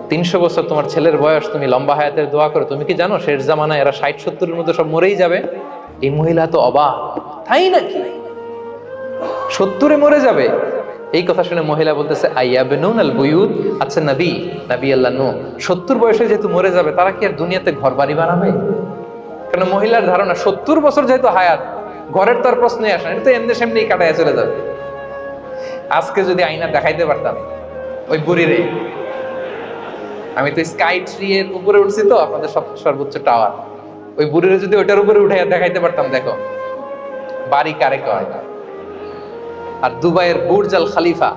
300 বছর তোমার ছেলের বয়স, তুমি লম্বা হায়াতের দোয়া করো, তুমি কি জানো শেষ জামানায় এরা 60-70-এর মধ্যে সব মরেই যাবে? এই মহিলা তো অবাক, তাই নাকি 70-এ মরে যাবে? এই কথা শুনে মহিলা বলতেছে, আইয়াবনুন আল বুয়ুত, আচ্ছা নবী আল্লাহ নূহ 70 বয়সে যেহেতু মরে যাবে, তারা কি আর দুনিয়াতে ঘর বাড়ি বানাবে? কারণ মহিলার ধারণা 70 বছর যেহেতু হায়াত, ঘরের তো আর প্রশ্নই আসে না, এটা তো এমনি সেমনি কাটায় চলে যাবে। আজকে যদি আয়না দেখাইতে পারতাম ওই বুড়িরে, আমি তো স্কাই ট্রি এর উপরে উঠছি তো, আপনাদের সর্বোচ্চ টাওয়ার, ওই বুড়িরে যদি ওইটার উপরে উঠে দেখাইতে পারতাম, দেখো বাড়ি কারে কয়। আর দুবাইয়ের বুর্জ আল খালিফা,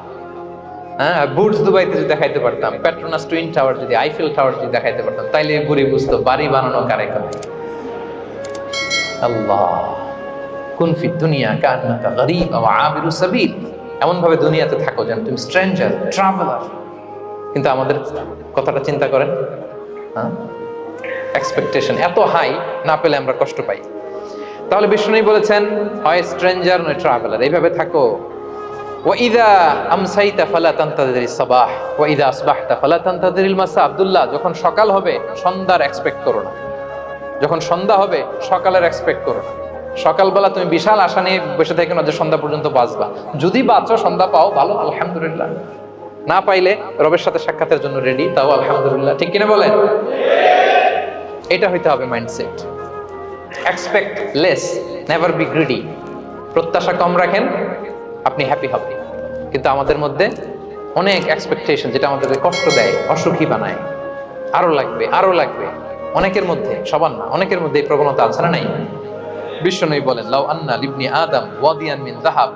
হ্যাঁ বুর্জ দুবাইতে যদি দেখাইতে পারতাম, পেট্রোনাস টুইন টাওয়ার যদি, আইফেল টাওয়ার যদি দেখাইতে পারতাম, তাইলে বুড়ি বুঝতো বাড়ি বানানো কারে কয়। আল্লাহ, কুন ফি দুনিয়া কান্নাকা গরীব আও আবিরু সাবিল, এমন ভাবে দুনিয়াতে থাকো যেন তুমি স্ট্রেঞ্জার, ট্রাভেলার, কিন্তু আমাদের কথাটা চিন্তা করেন, হ্যাঁ, এক্সপেকটেশন এত হাই, না পেলে আমরা কষ্ট পাই। তাহলে বিষ্ণু বলেছেন, হয় স্ট্রেঞ্জার নয় ট্রাভেলার, এইভাবে থাকো। ওয়াইদা আমসাইতা ফালা তানতাযিরিস সাবাহ ওয়াইদা আসবাহতা ফালা তানতাযিরিল মাসা। আব্দুল্লাহ, যখন সকাল হবে সন্ধ্যার এক্সপেক্ট করো না, যখন সন্ধ্যা হবে সকালের এক্সপেক্ট করো না। সকালবেলা তুমি বিশাল আশা নিয়ে বসে থাকো না যে সন্ধ্যা পর্যন্ত বাঁচবা। যদি বাঁচো, সন্ধ্যা পাও, ভালো, আলহামদুলিল্লাহ। না পাইলে রবের সাথে সাক্ষাতের জন্য রেডি, তাও আলহামদুলিল্লাহ। ঠিক কিনা বলেন? এটা হইতে হবে mindset. Expect less, never be greedy. প্রত্যাশা কম রাখেন, আপনি হ্যাপি হবেন। কিন্তু আমাদের মধ্যে অনেক এক্সপেকটেশন, যেটা আমাদেরকে কষ্ট দেয়, অসুখী বানায়। আরো লাগবে, আরো লাগবে। অনেকের মধ্যে, সবার না, অনেকের মধ্যে এই প্রবণতা আছে না নাই? বিশ্বনবী বলেন, লাউ আন্না লিবনি আদম ওয়াদিয়ান মিন যাহাব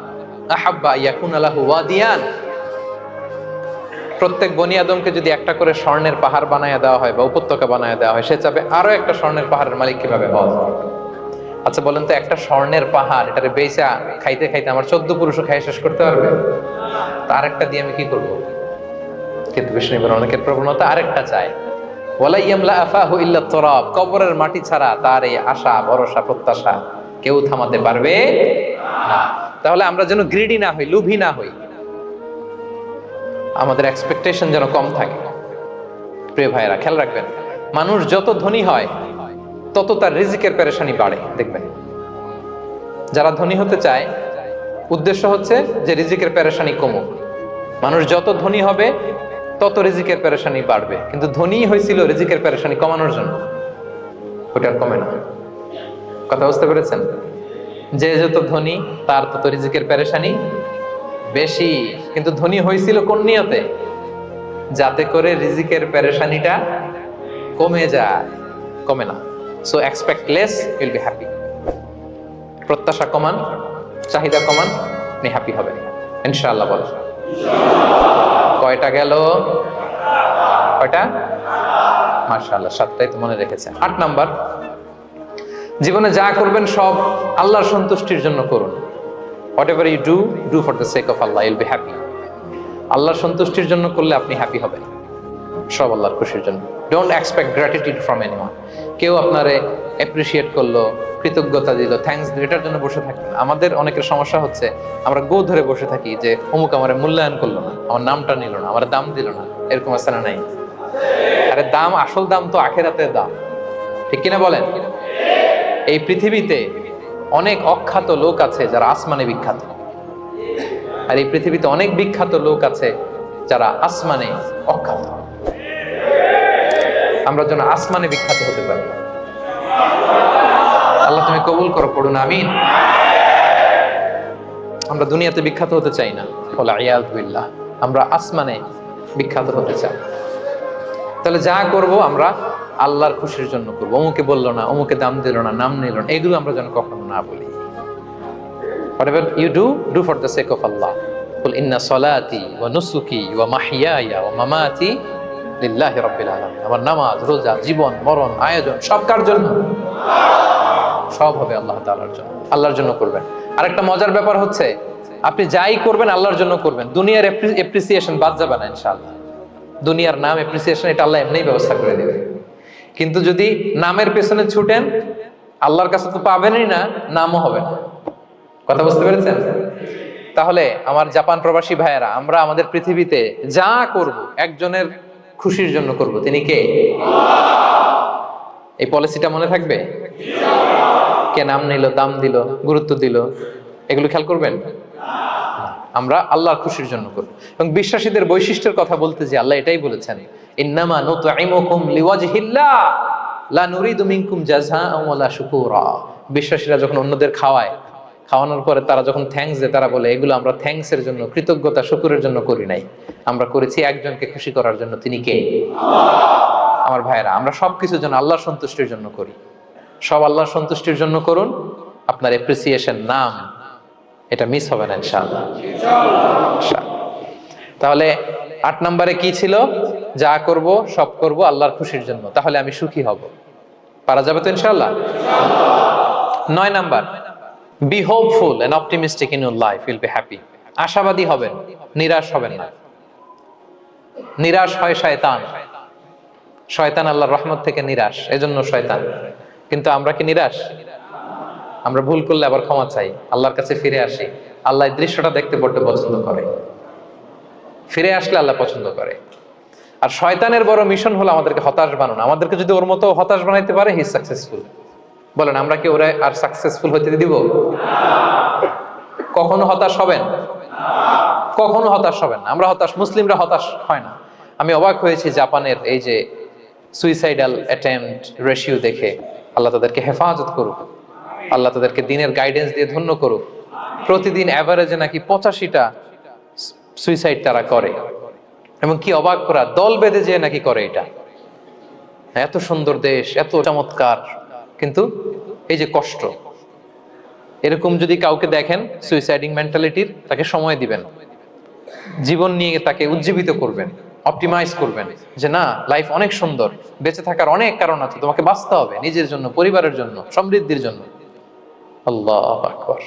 আহাব্বা ইয়াকুনা লাহু ওয়াদিয়ান। প্রত্যেক বনি আদমকে যদি একটা করে স্বর্ণের পাহাড় বানায় দেওয়া হয় বা উপত্যকা বানায় দেওয়া হয়, সে চাবে আরো একটা স্বর্ণের পাহাড়ের মালিক কিভাবে হওয়া যায়। আচ্ছা বলেন তো, একটা স্বর্ণের পাহাড়, এটারে বেচা খাইতে খাইতে আমার 14 পুরুষও খাই শেষ করতে পারবে? তার একটা দিয়ে আমি কি করবো? কিন্তু বিষ্ণু বলেন, অনেকের প্রবণতা আরেকটা চায়। ওয়ালা ইয়ামলা আফাহু ইল্লা তুরাব। কবরের মাটি ছাড়া তার এই আশা, ভরসা, প্রত্যাশা কেউ থামাতে পারবে না। তাহলে আমরা যেন গ্রিডি না হই, লোভী না হই, আমাদের এক্সপেকটেশন যেন কম থাকে। প্রিয় ভাইয়েরা, খেয়াল রাখবেন, মানুষ যত ধনী হয় তত তার রিজিকের পেরেশানি বাড়ে। দেখবেন, যারা ধনী হতে চায় উদ্দেশ্য হচ্ছে যে রিজিকের পেরেশানি কমুক। মানুষ যত ধনী হবে তত রিজিকের পেরেশানি বাড়বে। কিন্তু ধনী হয়েছিল রিজিকের পেরেশানি কমানোর জন্য, ওটা আর কমে না। কথা বুঝতে পেরেছেন? যে যত ধনী তার তত রিজিকের পেরেশানি বেশি। কিন্তু ধনী হয়েছিল কোন নিয়তে? যাতে করে রিজিকের পেরেশানিটা কমে যায়, কমে না। So expect less, will be happy. প্রত্যাশা কমান, চাহিদা কমান, আপনি হ্যাপি হবেন ইনশাআল্লাহ। বল, কয়টা গেল? কয়টা? মাশাআল্লাহ, 7টাই তো মনে রেখেছেন। 8 নাম্বার, জীবনে যা করবেন সব আল্লাহর সন্তুষ্টির জন্য করুন। Whatever you do, do for the sake of Allah, you'll be happy. আল্লাহর সন্তুষ্টির জন্য করলে আপনি হ্যাপি হবেন, সব আল্লাহর খুশির জন্য। Don't expect gratitude from anyone. কেউ আপনারে অ্যাপ্রিশিয়েট করলো, কৃতজ্ঞতা দিল, থ্যাঙ্কস দিল, এটার জন্য বসে থাকবেন। আমাদের অনেকের সমস্যা হচ্ছে, আমরা গো ধরে বসে থাকি যে অমুক আমার মূল্যায়ন করলো না, আমার নামটা নিল না, আমার দাম দিল না। এরকম আছে না নাই? আরে দাম, আসল দাম তো আখিরাতের দাম। ঠিক কিনা বলেন? এই পৃথিবীতে অনেক অখ্যাত লোক আছে যারা আসমানে বিখ্যাত, আর এই পৃথিবীতে অনেক বিখ্যাত লোক আছে যারা আসমানে অখ্যাত। আমরা যেন আসমানে বিখ্যাত হতে পারি। আল্লাহ তুমি কবুল করো, পড়ুন আমিন। আমরা দুনিয়াতে বিখ্যাত হতে চাই না, ওয়াল ইয়াযু বিল্লাহ। আমরা আসমানে বিখ্যাত হতে চাই। তাহলে যা করব আমরা আল্লাহর খুশির জন্য করবো। অমুকে বললো না, অমুকে দাম দিল না, নাম নিল না, এগুলো আমরা যেন কখনো না বলি। Whatever you do, do for the sake of Allah. Qul inna salati wa nusuki wa mahyaya wa mamati lillahi rabbil alamin. আমার নামাজ, রোজা, জীবন, মরণ, আয়োজন সব কার জন্য? সব হবে আল্লাহ তাআলার জন্য। আল্লাহর জন্য করবেন। আরেকটা মজার ব্যাপার হচ্ছে, আপনি যাই করবেন আল্লাহর জন্য করবেন। দুনিয়ার এপ্রিসিয়েশন বাদ যাবে না ইনশাআল্লাহ। দুনিয়ার নাম, এপ্রিসিয়েশন, এটা আল্লাহ এমনিই ব্যবস্থা করে দেবে। কিন্তু যদি নামের পেছনে ছুটেন, আল্লাহর কাছে তো পাবেনই না, নামও হবে না। কথা বুঝতে পেরেছেন? তাহলে আমার জাপান প্রবাসী ভাইয়েরা, আমরা আমাদের পৃথিবীতে যা করব একজনের খুশির জন্য করব। তিনি কে? এই পলিসিটা মনে থাকবে? কে নাম নিল, দাম দিল, গুরুত্ব দিল, এগুলো খেয়াল করবেন? আমরা আল্লাহর খুশির জন্য করব। এবং বিশ্বাসীদের বৈশিষ্ট্যের কথা বলতে যে আল্লাহ এটাই বলেছেন, ইন্নামা নুতঈমুকুম লিওয়াজহিল্লাহ লা নুরিদু মিনকুম জাযাআন ওয়ালা শুকুরা। বিশ্বাসীরা যখন অন্যদের খাওয়ানোর পরে তারা যখন থ্যাঙ্কস দেয়, তারা বলে এগুলো আমরা থ্যাঙ্কসের জন্য, কৃতজ্ঞতা, শুকরের জন্য করি নাই, আমরা করেছি একজনকে খুশি করার জন্য। তিনি কে? আমার ভাইয়েরা, আমরা সবকিছু যেন আল্লাহর সন্তুষ্টির জন্য করি। সব আল্লাহর সন্তুষ্টির জন্য করুন। আপনার এপ্রিসিয়েশন, নাম, এটা মিস হবে না ইনশাআল্লাহ। তাহলে 8 নম্বরে কি ছিল? যা করব সব করব আল্লাহর খুশির জন্য, তাহলে আমি সুখী হব। পারা যাবে তো ইনশাআল্লাহ? 9 number, be hopeful and optimistic in your life, will be happy. আশাবাদী হবেন, নিরাশ হবেন না। নিরাশ হয় শয়তান। শয়তান আল্লাহর রহমত থেকে নিরাশ, এজন্য শয়তান। কিন্তু আমরা কি নিরাশ? আমরা ভুল করলে আবার ক্ষমা চাই, আল্লাহর কাছে ফিরে আসি। আল্লাহ এই দৃশ্যটা দেখতে বড্ড পছন্দ করে। ফিরে আসলে আল্লাহ পছন্দ করে। আর শয়তানের বড় মিশন হলো আমাদেরকে হতাশ বানানো। আমাদেরকে যদি ওর মতো হতাশ বানাইতে পারে, হি সাকসেসফুল। বলেন, আমরা কি ওরা আর সাকসেসফুল হতে দিব? কখনো হতাশ হবেন? কখনো হতাশ হবেন না। আমরা হতাশ, মুসলিমরা হতাশ হয় না। আমি অবাক হয়েছি জাপানের এই যে সুইসাইডাল অ্যাটেম্পট রেশিও দেখে। আল্লাহ তাদেরকে হেফাজত করুক, আল্লাহ তাদেরকে দিনের গাইডেন্স দিয়ে ধন্য করুক। প্রতিদিন অ্যাভারেজে নাকি 85টা সুইসাইড তারা করে, এবং কি অবাক করা, দল বেঁধে যেয়ে নাকি করে এটা। এত সুন্দর দেশ, এত চমৎকার, কিন্তু এই যে কষ্ট। এরকম যদি কাউকে দেখেন সুইসাইডিং মেন্টালিটির, তাকে সময় দিবেন, জীবন নিয়ে তাকে উজ্জীবিত করবেন, অপটিমাইজ করবেন যে না, লাইফ অনেক সুন্দর, বেঁচে থাকার অনেক কারণ আছে, তোমাকে বাঁচতে হবে নিজের জন্য, পরিবারের জন্য, সমৃদ্ধির জন্য। আল্লাহু আকবার।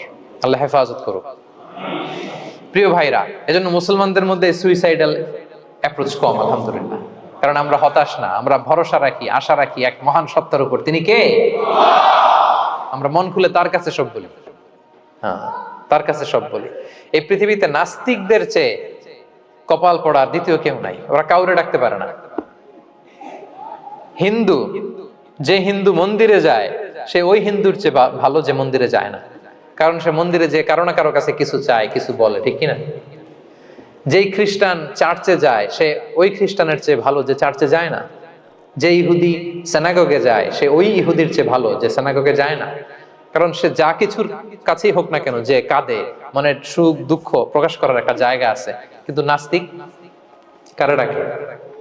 আল্লাহ হেফাজত করুক। প্রিয় ভাইরা, এজন্য মুসলমানদের মধ্যে সুইসাইডাল অ্যাপ্রোচ কম, আলহামদুলিল্লাহ। কারণ আমরা হতাশ না, আমরা ভরসা রাখি, আশা রাখি এক মহান সত্তার উপর। তিনি কে? আমরা মন খুলে তার কাছে সব বলি। হ্যাঁ, তার কাছে সব বলি। এই পৃথিবীতে নাস্তিকদের চেয়ে কপাল পড়ার দ্বিতীয় কেউ নাই। ওরা কাউরে ডাকতে পারে না। হিন্দু, যে হিন্দু মন্দিরে যায়, সে ওই হিন্দুর চেয়ে ভালো যে মন্দিরে যায় না। কারণ সে মন্দিরে যে কারো না কারো কাছে কিছু চায়, কিছু বলে, ঠিক কিনা? যেই খ্রিস্টান চার্চে যায়, সে ওই খ্রিস্টানের চেয়ে ভালো যে চার্চে যায় না। যে ইহুদি সিনাগগে যায়, সে ওই ইহুদির চেয়ে ভালো যে সিনাগগে যায় না। কারণ সে যা কিছুর কাছেই হোক না কেন, যে কাঁদে, মনের সুখ দুঃখ প্রকাশ করার একটা জায়গা আছে। কিন্তু নাস্তিক কারে ডাকে?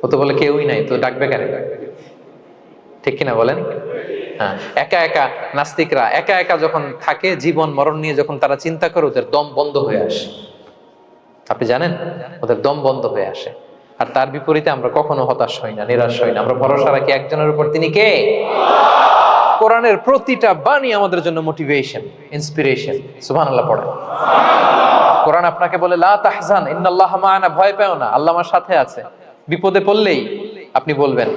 ও তো বলে কেউই নাই, তো ডাকবে কারে? ঠিক কিনা বলেন? হ্যাঁ, একা একা নাস্তিকরা একা একা যখন থাকে, জীবন মরণ নিয়ে যখন তারা চিন্তা করে, ওদের দম বন্ধ হয়ে আসে। আপনি জানেন, ওদের দম বন্ধ হয়ে আসে। আর তার বিপরীতে আমরা কখনো হতাশ হই না, নিরাশ হই না। আমরা ভরসা রাখি একজনের উপর, তিনি কে? কোরআনের প্রতিটা বাণী আমাদের জন্য মোটিভেশন, ইন্সপিরেশন। সুবহানাল্লাহ পড়েন। কোরআন আপনাকে বলে লা তাহজান ইন্নাল্লাহা মা'ানা, ভয় পেও না, আল্লাহ আমার সাথে আছে। বিপদে পড়লেই আপনি বলবেন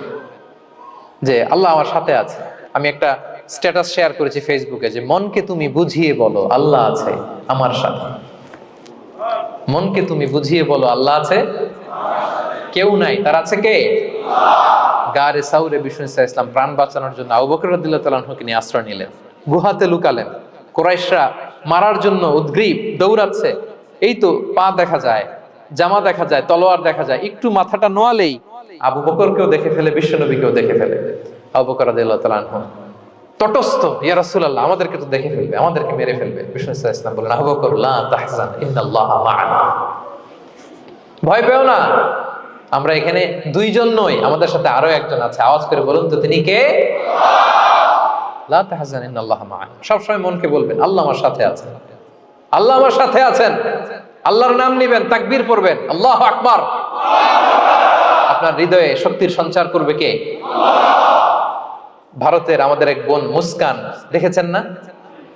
যে আল্লাহ আমার সাথে আছে। আমি একটা স্ট্যাটাস শেয়ার করেছি ফেসবুকে যে মনকে তুমি বুঝিয়ে বলো আল্লাহ আছে আমার সাথে। মনকে তুমি বুঝিয়ে বলো আল্লাহ আছে, কেউ নাই, তার আছে কে? গারে সাউরে বিষ্ণু ইসলাম প্রাণ বাঁচানোর জন্য আবু বকর রাদিয়াল্লাহু তাআলা আনহুকে নিয়ে আশ্রয় নিলেন, গুহাতে লুকালেন। কুরাইশরা মারার জন্য উদ্গ্রীব, দৌড়াচ্ছে। এই তো পা দেখা যায়, জামা দেখা যায়, তলোয়ার দেখা যায়। একটু মাথাটা নোয়ালেই আবু বকরকেও দেখে ফেলে, বিশ্বনবীকেও দেখে ফেলে। আবু বকর রাদিয়াল্লাহু তাআলা আনহু তটস্থ, ইয়া রাসূলুল্লাহ, আমাদেরকে তো দেখে ফেলবে, আমাদেরকে মেরে ফেলবে। বিষ্ণু ইসলাম বললেন, আবু বকর লা তাহজান ইন্নাল্লাহা মা'ানা, ভয় পেও না, আমরা এখানে দুইজন নই, আমাদের সাথে আরো একজন আছে। আওয়াজ করে বলুন তো, তিনি কে? লা তাহজান ইন্নাল্লাহা মা'ানা। সবসময় মনকে বলবেন আল্লাহ আমার সাথে আছেন, আল্লাহ আমার সাথে আছেন। আল্লাহর নাম নিবেন, তাকবীর পড়বেন, আল্লাহু আকবার। আপনার হৃদয়ে শক্তির সঞ্চার করবে কে? ভারতের আমাদের এক বোন মুস্কান, দেখেছেন না?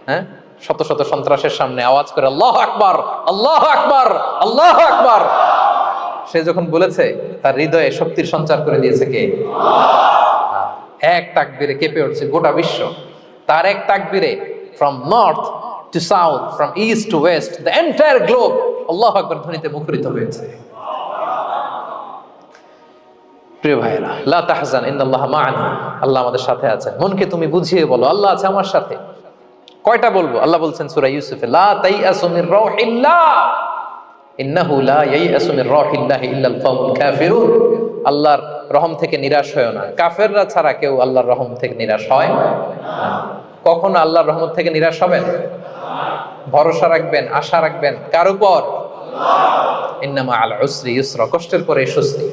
হ্যাঁ, শত শত সন্ত্রাসের সামনে আওয়াজ করে আল্লাহু আকবার, আল্লাহু আকবার, আল্লাহু আকবার। সে যখন বলেছে, তার হৃদয়ে শক্তির সঞ্চার করে দিয়েছে কে? এক তাকবীরে কেঁপে উঠছে গোটা বিশ্ব। তার এক তাকবীরে from north to south, from east to west, the entire globe আল্লাহু আকবার ধ্বনিতে মুখরিত হয়েছে। প্রিয় ভাইরা, লা তাহজান ইন্নাল্লাহা মা'ানা, আল্লাহ আমাদের সাথে আছেন। মনকে তুমি বুঝিয়ে বলো আল্লাহ আছে আমার সাথে। কয়টা বলবো? আল্লাহ বলছেন সূরা ইউসুফে, লা তাইয়াসু মির রাউহিল্লাহ ইন্নাহু লা ইয়াইয়াসু মির রাউহিল্লাহি ইল্লাল কওমুল কাফিরুন। আল্লাহর রহম থেকে নিরাশ হয়ো না। কাফেররা ছাড়া কেউ আল্লাহর রহম থেকে নিরাশ হয় না। কখনো আল্লাহর রহমত থেকে নিরাশ হবেন? ভরসা রাখবেন, আশা রাখবেন কার উপর? ইন্নামা আল উসরি ইউসরা, কষ্টের পরে স্বস্তি।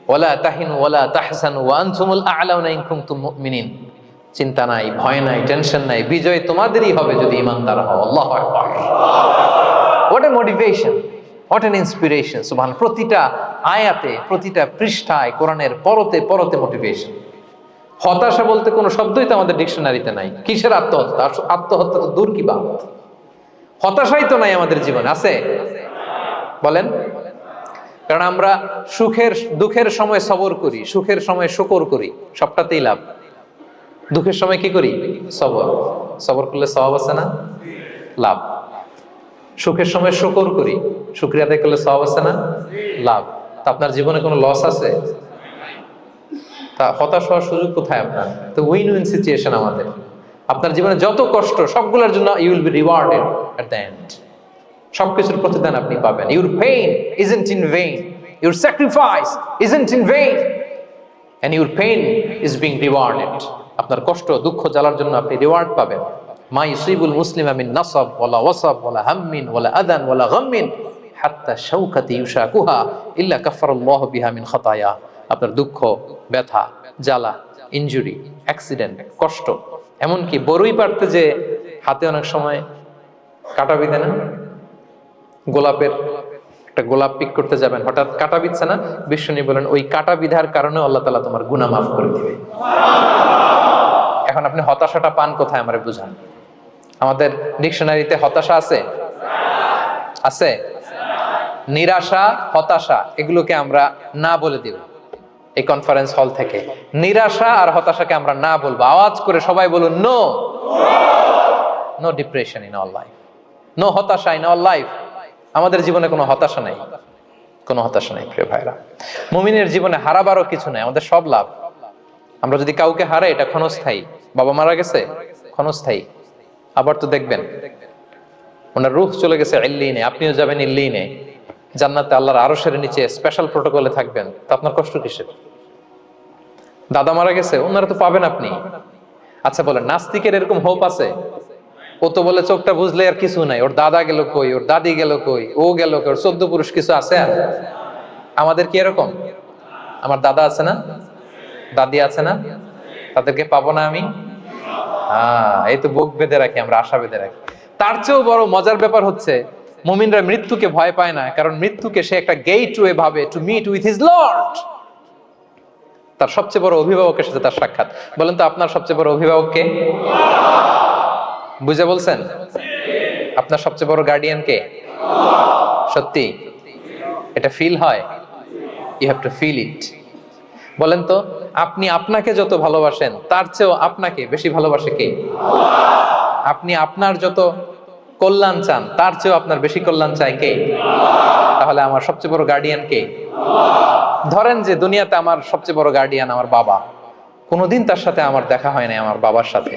ওয়ালা তাহিনু ওয়ালা তাহজানু ওয়া আনতুমুল আ'লাউনা ইন কুনতুম মুমিনিন। চিন্তা নাই, ভয় নাই, টেনশন নাই, বিজয় তোমাদেরই হবে যদি ঈমানদার হও। আল্লাহু আকবার। What a motivation, what an inspiration. সুবহানাল্লাহ। প্রতিটা আয়াতে, প্রতিটা পৃষ্ঠায় কোরআনের পরতে পরতে মোটিভেশন। হতাশা বলতে কোনো শব্দই তো আমাদের ডিকশনারিতে নাই। কিসের আত্মহত্যা? আত্মহত্যা তো দূর কি বাত, হতাশাই তো নাই আমাদের জীবনে। আছে? বলেন। কারণ আমরা দুঃখের সময় সবর করি, সুখের সময় শুকর করি, সবটাতেই লাভ। দুঃখের সময় কি করি? সবর করলে সওয়াব আছে না? লাভ। সুখের সময় শুকর করি, শুকরিয়া আদায় করলে সওয়াব আছে না? লাভ। তা আপনার জীবনে কোনো লস আছে? তা হতাশ হওয়ার সুযোগ কোথায় আপনার? তো উইন উইন সিচুয়েশন আমাদের। আপনার জীবনে যত কষ্ট সবগুলোর জন্য you will be rewarded at the end. সবকিছুর প্রতিদান আপনি পাবেন। Your pain isn't in vain, your sacrifice isn't in vain, and your pain is being rewarded. আপনার কষ্ট দুঃখ জ্বালার জন্য আপনি রিওয়ার্ড পাবেন। মা ইউসিবুল মুসলিমা মিন নাসাব ওয়ালা ওয়াসাব ওয়ালা হাম্মিন ওয়ালা আদান ওয়ালা গাম্মিন হাত্তা শাওকাতি ইউশাকুহা ইল্লা কাফফারাল্লাহু বিহা মিন খাতায়া। আপনার দুঃখ, ব্যথা, জ্বালা, ইনজুরি, অ্যাক্সিডেন্ট, কষ্ট, এমনকি বড়ই পারতে যে হাতে অনেক সময় কাটা বিধে না, গোলাপের একটা গোলাপ পিক করতে যাবেন, হঠাৎ কাটা বিধছে না, বিশ্বনী বলেন ওই কাটা বিধার কারণে আল্লাহ তাআলা তোমার গুনাহ মাফ করে দিবে। এখন আপনি হতাশাটা পান কোথায় আমারে বুঝান। আমাদের ডিকশনারিতে হতাশা আছে? আছে? নিরাশা, হতাশা এগুলোকে আমরা না বলে দিব এই কনফারেন্স হল থেকে। নিরাশা আর হতাশাকে আমরা না বলবো। আওয়াজ করে সবাই বলুন no. No depression in our life, no হতাশা ইন আওয়ার লাইফ। আমাদের জীবনে কোনো হতাশা নাই, কোনো হতাশা নাই প্রিয় ভাইরা। মুমিনের জীবনে হারাবারও কিছু নাই, আমাদের সব লাভ। আমরা যদি কাউকে হারাই এটা ক্ষণস্থায়ী। বাবা মারা গেছে, ক্ষণস্থায়ী। আবার তো দেখবেন ওনার রূহ চলে গেছে ইল্লিনে, আপনিও যাবেন ইল্লিনে, জান্নাতে আল্লাহর আরশের নিচে স্পেশাল প্রটোকলে থাকবেন। তো আপনার কষ্ট কিসের? দাদা মারা গেছে, ওনারা তো পাবেন আপনি। আচ্ছা বলেন, নাস্তিকের এরকম হোপ আছে? ও তো বলে চোখটা বুঝলে আর কিছু নাই, ওর দাদা গেল কই, ওর দাদি গেল কই, ও গেল কই, ওর 14 পুরুষ কিছু আছে আর? আমাদের কি এরকম? আমার দাদা আছে না, দাদি আছে না, তাদেরকে পাবো না আমি? এই তো বুক বেঁধে রাখি আমরা, আশা বেঁধে রাখি। তার চেয়েও বড় মজার ব্যাপার হচ্ছে মুমিনরা মৃত্যুকে ভয় পায় না, কারণ মৃত্যুকে সে একটা গেটওয়ে ভাবে to meet with his lord. তার সবচেয়ে বড় অভিভাবকের সাথে তার সাক্ষাৎ। বলেন তো আপনার সবচেয়ে বড় অভিভাবক কে? বুঝে বলছেন? আপনার সবচেয়ে বড় গার্ডিয়ান কে? সত্যি এটা ফিল হয়? You have to feel it. বলেন তো আপনি আপনাকে যত ভালোবাসেন তার চেয়েও আপনাকে বেশি ভালোবাসে কে? আপনি আপনার যত কল্যাণ চান তার চেয়েও আপনার বেশি কল্যাণ চায় কে? তাহলে আমার সবচেয়ে বড় গার্ডিয়ান কে? ধরেন যে দুনিয়াতে আমার সবচেয়ে বড় গার্ডিয়ান আমার বাবা, কোনোদিন তার সাথে আমার দেখা হয় নাই আমার বাবার সাথে।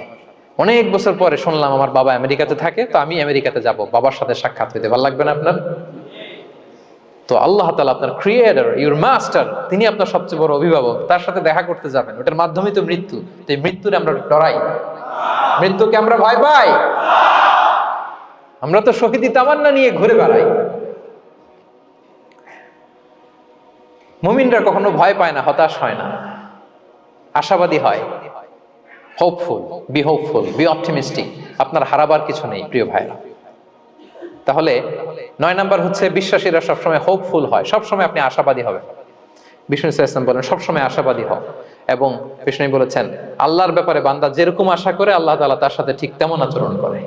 অনেক বছর পরে শুনলাম আমার বাবা আমেরিকাতে থাকে, তো আমি আমেরিকাতে যাব বাবার সাথে সাক্ষাৎ হইতে। ভালো লাগবে না আপনার? তো আল্লাহ তাআলা আপনার ক্রিয়েটর, ইউর মাস্টার, তিনি আপনার সবচেয়ে বড় অভিভাবক, তার সাথে দেখা করতে যাবেন, ওটার মাধ্যমেই তো মৃত্যু। তো এই মৃত্যুরে আমরা ডরাই, মৃত্যুকে আমরা ভয় পাই। আমরা তো শহীদি তামান্না নিয়ে ঘুরে বেড়াই। মুমিনরা কখনো ভয় পায় না, হতাশ হয় না, আশাবাদী হয়। Hopeful, B hopeful, B optimistic. আপনার হারাবার কিছু নেই প্রিয় ভাইরা। তাহলে 9 নাম্বার হচ্ছে বিশ্বাসীরা সবসময় হোপফুল হয়, সবসময় আপনি আশাবাদী হবেন। বিষ্ণু ইসলাম বলেন সবসময় আশাবাদী হও। এবং বিষ্ণু বলেছেন আল্লাহর ব্যাপারে বান্দা যেরকম আশা করে আল্লাহ তাআলা তার সাথে ঠিক তেমন আচরণ করে।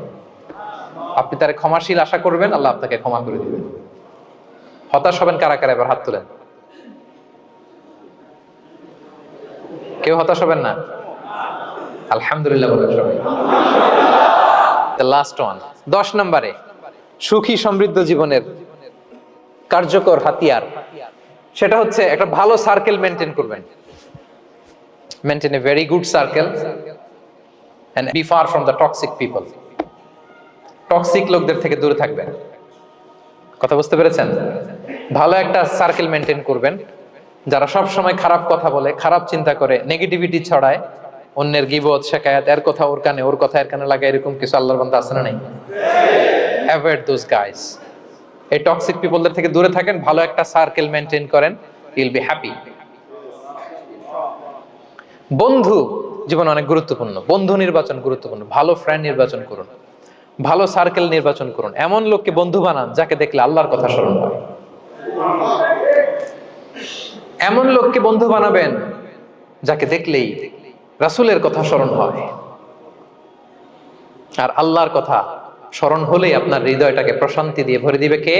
আপনি তার ক্ষমাশীল আশা করবেন, আল্লাহ আপনাকে ক্ষমা করে দিবেন। হতাশ হবেন কারা কারা? এবার হাত তোলেন। কেউ হতাশ হবেন না? আলহামদুলিল্লাহ বলেন সবাই। দ্য লাস্ট ওয়ান, 10 নম্বরে সুখী সমৃদ্ধ জীবনের কার্যকর হাতিয়ার, সেটা হচ্ছে একটা ভালো সার্কেল মেনটেন করবেন। Maintain a very good circle and be far from the toxic people. Toxic লোকদের থেকে দূরে থাকবেন। কথা বুঝতে পেরেছেন? ভালো একটা সার্কেল মেনটেন করবেন, যারা সব সময় খারাপ কথা বলে, খারাপ চিন্তা করে, নেগেটিভিটি ছড়ায়, অন্যের গীবত শিকায়াত, এর কথা ওর কানে, ওর কথা এর কানে লাগে, এরকম কিছু আল্লাহর বান্দা আছে না নাই? Avoid those guys. এই টক্সিক পিপলদের থেকে দূরে থাকেন, ভালো একটা সার্কেল মেনটেন করেন, ইউল বি হ্যাপি। বন্ধু জীবন অনেক গুরুত্বপূর্ণ, বন্ধু নির্বাচন গুরুত্বপূর্ণ। ভালো ফ্রেন্ড নির্বাচন করুন, ভালো সার্কেল নির্বাচন করুন, এমন লোককে বন্ধু বানান যাকে দেখলে আল্লাহর কথা স্মরণ হয়। এমন লোককে বন্ধু বানাবেন যাকে দেখলেই রাসূলের কথা স্মরণ হয়। আর আল্লাহর কথা স্মরণ হলেই আপনার হৃদয়টাকে প্রশান্তি দিয়ে ভরে দিবে কে?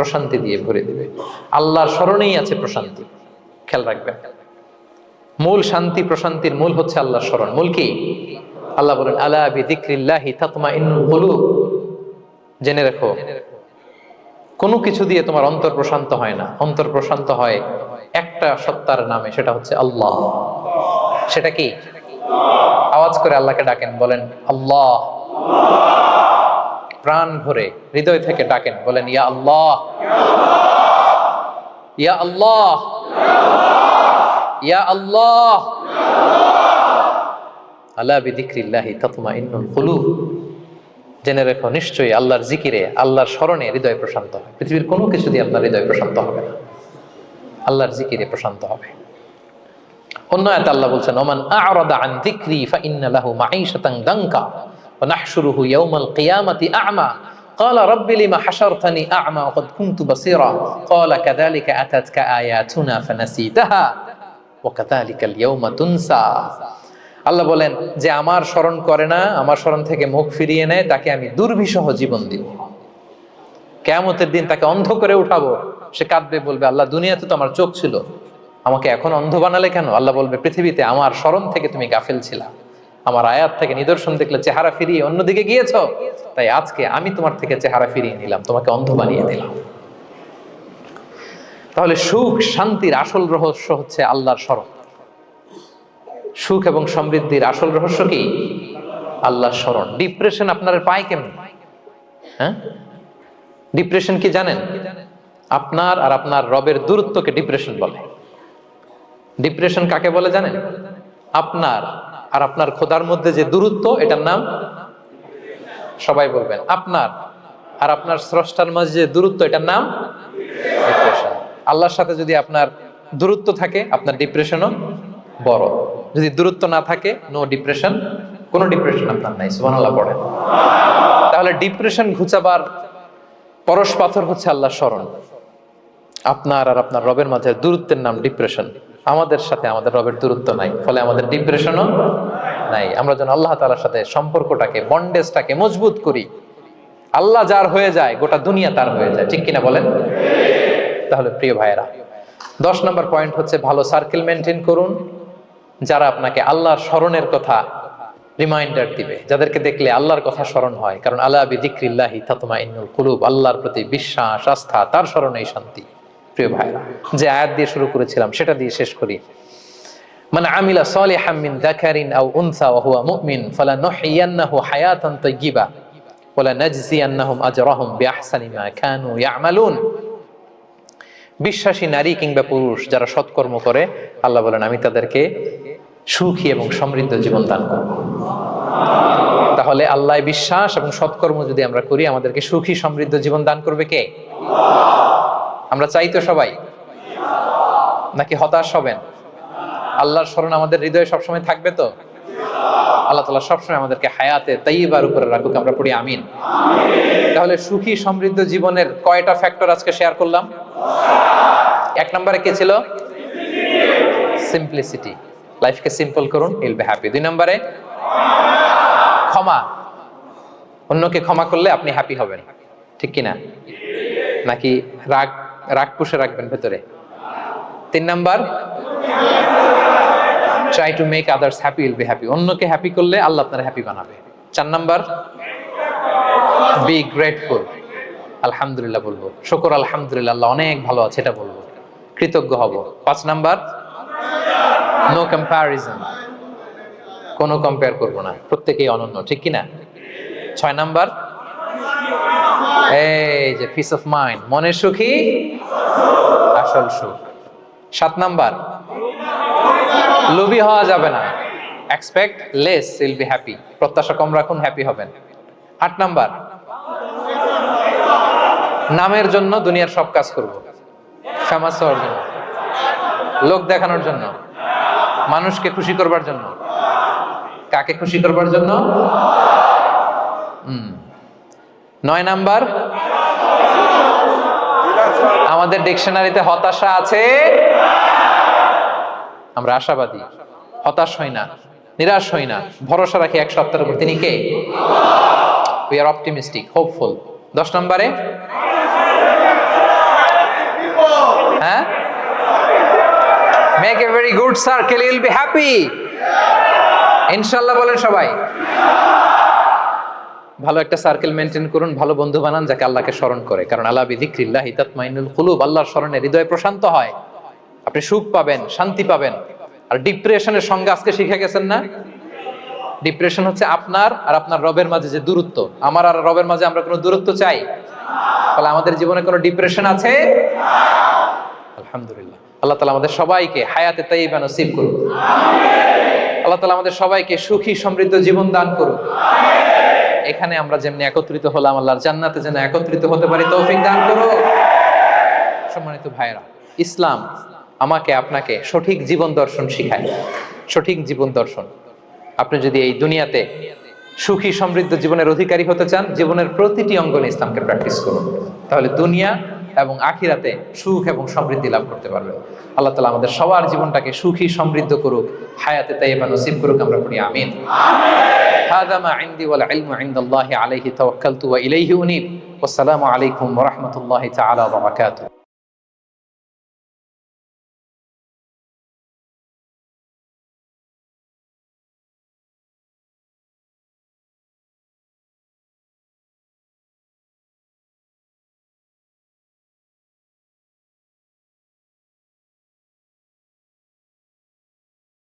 প্রশান্তি দিয়ে ভরে দিবে। আল্লাহর স্মরণেই আছে প্রশান্তি, খেয়াল রাখবেন। মূল শান্তি প্রশান্তির মূল হচ্ছে আল্লাহর স্মরণ। মূল কি? আল্লাহ বলেন আলা বিযিকরিল্লাহি তাতমাইন্নুল কুলুব। জেনে রেখো, কোনো কিছু দিয়ে তোমার অন্তর প্রশান্ত হয় না। অন্তর প্রশান্ত হয় একটা সত্তার নামে, সেটা হচ্ছে আল্লাহ। সেটা কি? আওয়াজ করে আল্লাহকে ডাকেন, বলেন আল্লাহ। প্রাণ ভরে হৃদয় থেকে ডাকেন, বলেন ইয়া আল্লাহ, ইয়া আল্লাহ, ইয়া আল্লাহ। আলা বিযিকরিল্লাহি তাতমাইন্নুল কুলুব। জেনে রেখো, নিশ্চয়ই আল্লাহর জিকিরে, আল্লাহর স্মরণে হৃদয় প্রশান্ত হয়। পৃথিবীর কোনো কিছু দিয়ে আপনার হৃদয় প্রশান্ত হবে না, আল্লাহর জিকিরে প্রশান্ত হবে। অন্য আয়াতে আল্লাহ বলছেন ওমান আ'রাদা আন যিকরি ফাইন্না লাহু মাঈশাতান দানকা ওয়া নাহশুরুহু ইয়াওমাল কিয়ামাতি আ'মা ক্বালা রাব্বি লিমা হাশারতানি আ'মা ওয়া ক্বাদ কুনতু বাসীরা ক্বালা কাযালিকা আতাতকা আয়াতুনা ফানাসিতাহা ওয়া কাযালিকাল ইয়াওমা তুনসা। আল্লাহ বলেন যে আমার স্মরণ করে না, আমার স্মরণ থেকে মুখ ফিরিয়ে নেয়, তাকে আমি দুর্বিষহ জীবন দিব। কিয়ামতের দিন তাকে অন্ধ করে উঠাবো। সে কাঁদবে, বলবে আল্লাহ দুনিয়াতে তো আমার চোখ ছিল, আমাকে এখন অন্ধ বানালে কেন? আল্লাহ বলবে পৃথিবীতে আমার স্মরণ থেকে তুমি গাফেল ছিলা, আমার আয়াত থেকে নিদর্শন দেখলে চেহারা ফিরিয়ে অন্যদিকে গিয়েছ, তাই আজকে আমি তোমার থেকে চেহারা ফিরিয়ে নিলাম, তোমাকে অন্ধ বানিয়ে দিলাম। তাহলে সুখ শান্তির আসল রহস্য হচ্ছে আল্লাহর স্মরণ। সুখ এবং সমৃদ্ধির আসল রহস্য কি? আল্লাহর স্মরণ। ডিপ্রেশন আপনার পায় কেমন? হ্যাঁ, ডিপ্রেশন কি জানেন? আপনার আর আপনার রবের দূরত্বকে ডিপ্রেশন বলে। ডিপ্রেশন কাকে বলে জানেন? আপনার আর আপনার খোদার মধ্যে যে দূরত্ব, এটার নাম, সবাই বলবেন, আপনার আর আপনার স্রষ্টার মাঝে যে দূরত্ব, এটার নাম ডিপ্রেশন। আল্লাহর সাথে যদি আপনার দূরত্ব থাকে, আপনার ডিপ্রেশনও বড়। যদি দূরত্ব না থাকে, নো ডিপ্রেশন, কোনো ডিপ্রেশন আপনার নাই। সুবহানাল্লাহ পড়েন। তাহলে ডিপ্রেশন ঘুচাবার পরশ পাথর হচ্ছে আল্লাহর স্মরণ। আপনার আর আপনার রবের মাঝে দূরত্বের নাম ডিপ্রেশন। আমাদের সাথে আমাদের রবের দূরত্ব নাই, ফলে আমাদের ডিপ্রেশনও নাই। আমরা যেন আল্লাহ তাআলার সাথে সম্পর্কটাকে, বন্ডেজটাকে মজবুত করি। আল্লাহ যার হয়ে যায়, গোটা দুনিয়া তার হয়ে যায়। ঠিক কিনা বলেন? তাহলে প্রিয় ভাইয়েরা, 10 নম্বর পয়েন্ট হচ্ছে ভালো সার্কেল মেনটেন করুন, যারা আপনাকে আল্লাহর স্মরণের কথা রিমাইন্ডার দিবে, যাদেরকে দেখলে আল্লাহর কথা স্মরণ হয়। কারণ আলা বিযিকরিল্লাহি তাতমাইন্নুল কুলুব, আল্লাহর প্রতি বিশ্বাস, আস্থা, তার স্মরণেই শান্তি। প্রিয় ভাইরা, যে আয়াত দিয়ে শুরু করেছিলাম সেটা দিয়ে শেষ করি। মান আমিলা সালিহাম মিন যাকারিন আও উনসা ওয়া হুয়া মুমিন ফালানুহইয়ান্নাহু হায়াতান তাইয়্যিবা ওয়া লানাজজিয়ান্নাহুম আজরাহুম বিআহসানি মা কানু ইয়ামালুন। বিশ্বাসী নারী কিংবা পুরুষ যারা সৎকর্ম করে, আল্লাহ বলেন আমি তাদেরকে সুখী এবং সমৃদ্ধ জীবন দান করব। তাহলে আল্লাহ বিশ্বাস এবং সৎকর্ম যদি আমরা করি, আমাদেরকে সুখী সমৃদ্ধ জীবন দান করবে কে? আমরা চাই তো সবাই, নাকি হতাশ হবেন? আল্লাহর স্মরণ আমাদের হৃদয়ে সবসময় থাকবে তো? আল্লাহ তাআলা সবসময় আমাদেরকে হায়াতে তাইয়্যিবার উপরে রাখুক, আমরা পড়ি আমিন। তাহলে সুখী সমৃদ্ধ জীবনের কয়টা ফ্যাক্টর আজকে শেয়ার করলাম? 1 নম্বরে কে ছিল? সিম্পলিসিটি। লাইফকে সিম্পল করুন, ইউল বি হ্যাপি। 2 নম্বরে ক্ষমা। অন্যকে ক্ষমা করলে আপনি হ্যাপি হবেন, ঠিক কিনা? নাকি রাগ পুষে রাখবেন ভেতরে? 3 number, try to make others happy, will be happy. অন্যকে হ্যাপি করলে আল্লাহ আপনার হ্যাপি বানাবে। 4 নাম্বার, বি গ্রেটফুল। আলহামদুলিল্লাহ বলবো, শুকর আলহামদুলিল্লাহ, আল্লাহ অনেক ভালো আছে এটা বলবো, কৃতজ্ঞ হব। 5 নাম্বার, নো কম্প্যারিজন। কোনো কম্পেয়ার করব না, প্রত্যেকেই অনন্য, ঠিক কিনা? 6 নাম্বার, এই যে পিস অফ মাইন্ড, মনের সুখী আসল সুখ। 7 নাম্বার, লোভী হওয়া যাবে না, expect less, will be happy. প্রত্যাশা কম রাখুন, হ্যাপি হবেন। 8 নাম্বার, নামের জন্য দুনিয়ার সব কাজ করব, ফেমাস হওয়ার জন্য, লোক দেখানোর জন্য, মানুষকে খুশি করবার জন্য। কাকে খুশি করবার জন্য? 9 নাম্বার, আমাদের ডিকশনারিতে হতাশা আছে, আমরা আশাবাদী, হতাশ হই না, নিরাশ হই না, ভরসা রাখি এক সত্তার উপর, তিনি কে? We are optimistic, hopeful. 10 নম্বরে make a very good circle, you will be happy. ইনশাআল্লাহ বলেন সবাই। ভালো একটা সার্কেল মেনটেন করুন, ভালো বন্ধু বানান যাকে আল্লাহকে স্মরণ করে, কারণ আলা বিযিকরিল্লাহি তাতমাইন্নুল কুলুব, আল্লাহর স্মরণে হৃদয় প্রশান্ত হয়, আপনি সুখ পাবেন, শান্তি পাবেন। আর ডিপ্রেশনের সঙ্গে আজকে শিখে গেছেন না, ডিপ্রেশন হচ্ছে আপনার আর আপনার রবের মাঝে যে দূরত্ব। আমার আর রবের মাঝে আমরা কোনো দূরত্ব চাই? তাহলে আমাদের জীবনে কোনো ডিপ্রেশন আছে? আলহামদুলিল্লাহ। আল্লাহ তাআলা আমাদের সবাইকে হায়াতে তাইয়্যিবা নসিব করুন। আল্লাহ তাআলা আমাদের সবাইকে সুখী সমৃদ্ধ জীবন দান করুন। এখানে আমরা যেমনি একত্রিত হলাম, আল্লাহর জান্নাতে যেন একত্রিত হতে পারি তৌফিক দান করুন। সম্মানিত ভাইরা, ইসলাম আমাকে আপনাকে সঠিক জীবন দর্শন শিখায়। সঠিক জীবন দর্শন। আপনি যদি এই দুনিয়াতে সুখী সমৃদ্ধ জীবনের অধিকারী হতে চান, জীবনের প্রতিটি অঙ্গনে ইসলামকে প্র্যাকটিস করুন, তাহলে দুনিয়া এবং আখিরাতে সুখ এবং সমৃদ্ধি লাভ করতে পারবেন। আল্লাহ তাআলা আমাদের সবার জীবনটাকে সুখী সমৃদ্ধ করুক, হায়াতে তাইয়্যিবা নসিব করুক, আমরা পড়ি আমিন। হাযা মা ইনদি ওয়াল ইলমু ইনদাল্লাহি আলাইহি তাওয়াক্কালতু ওয়া ইলাইহি উনীব। ওয়াসসালামু আলাইকুম ওয়া রাহমাতুল্লাহি তাআলা ওয়া বারাকাতুহু।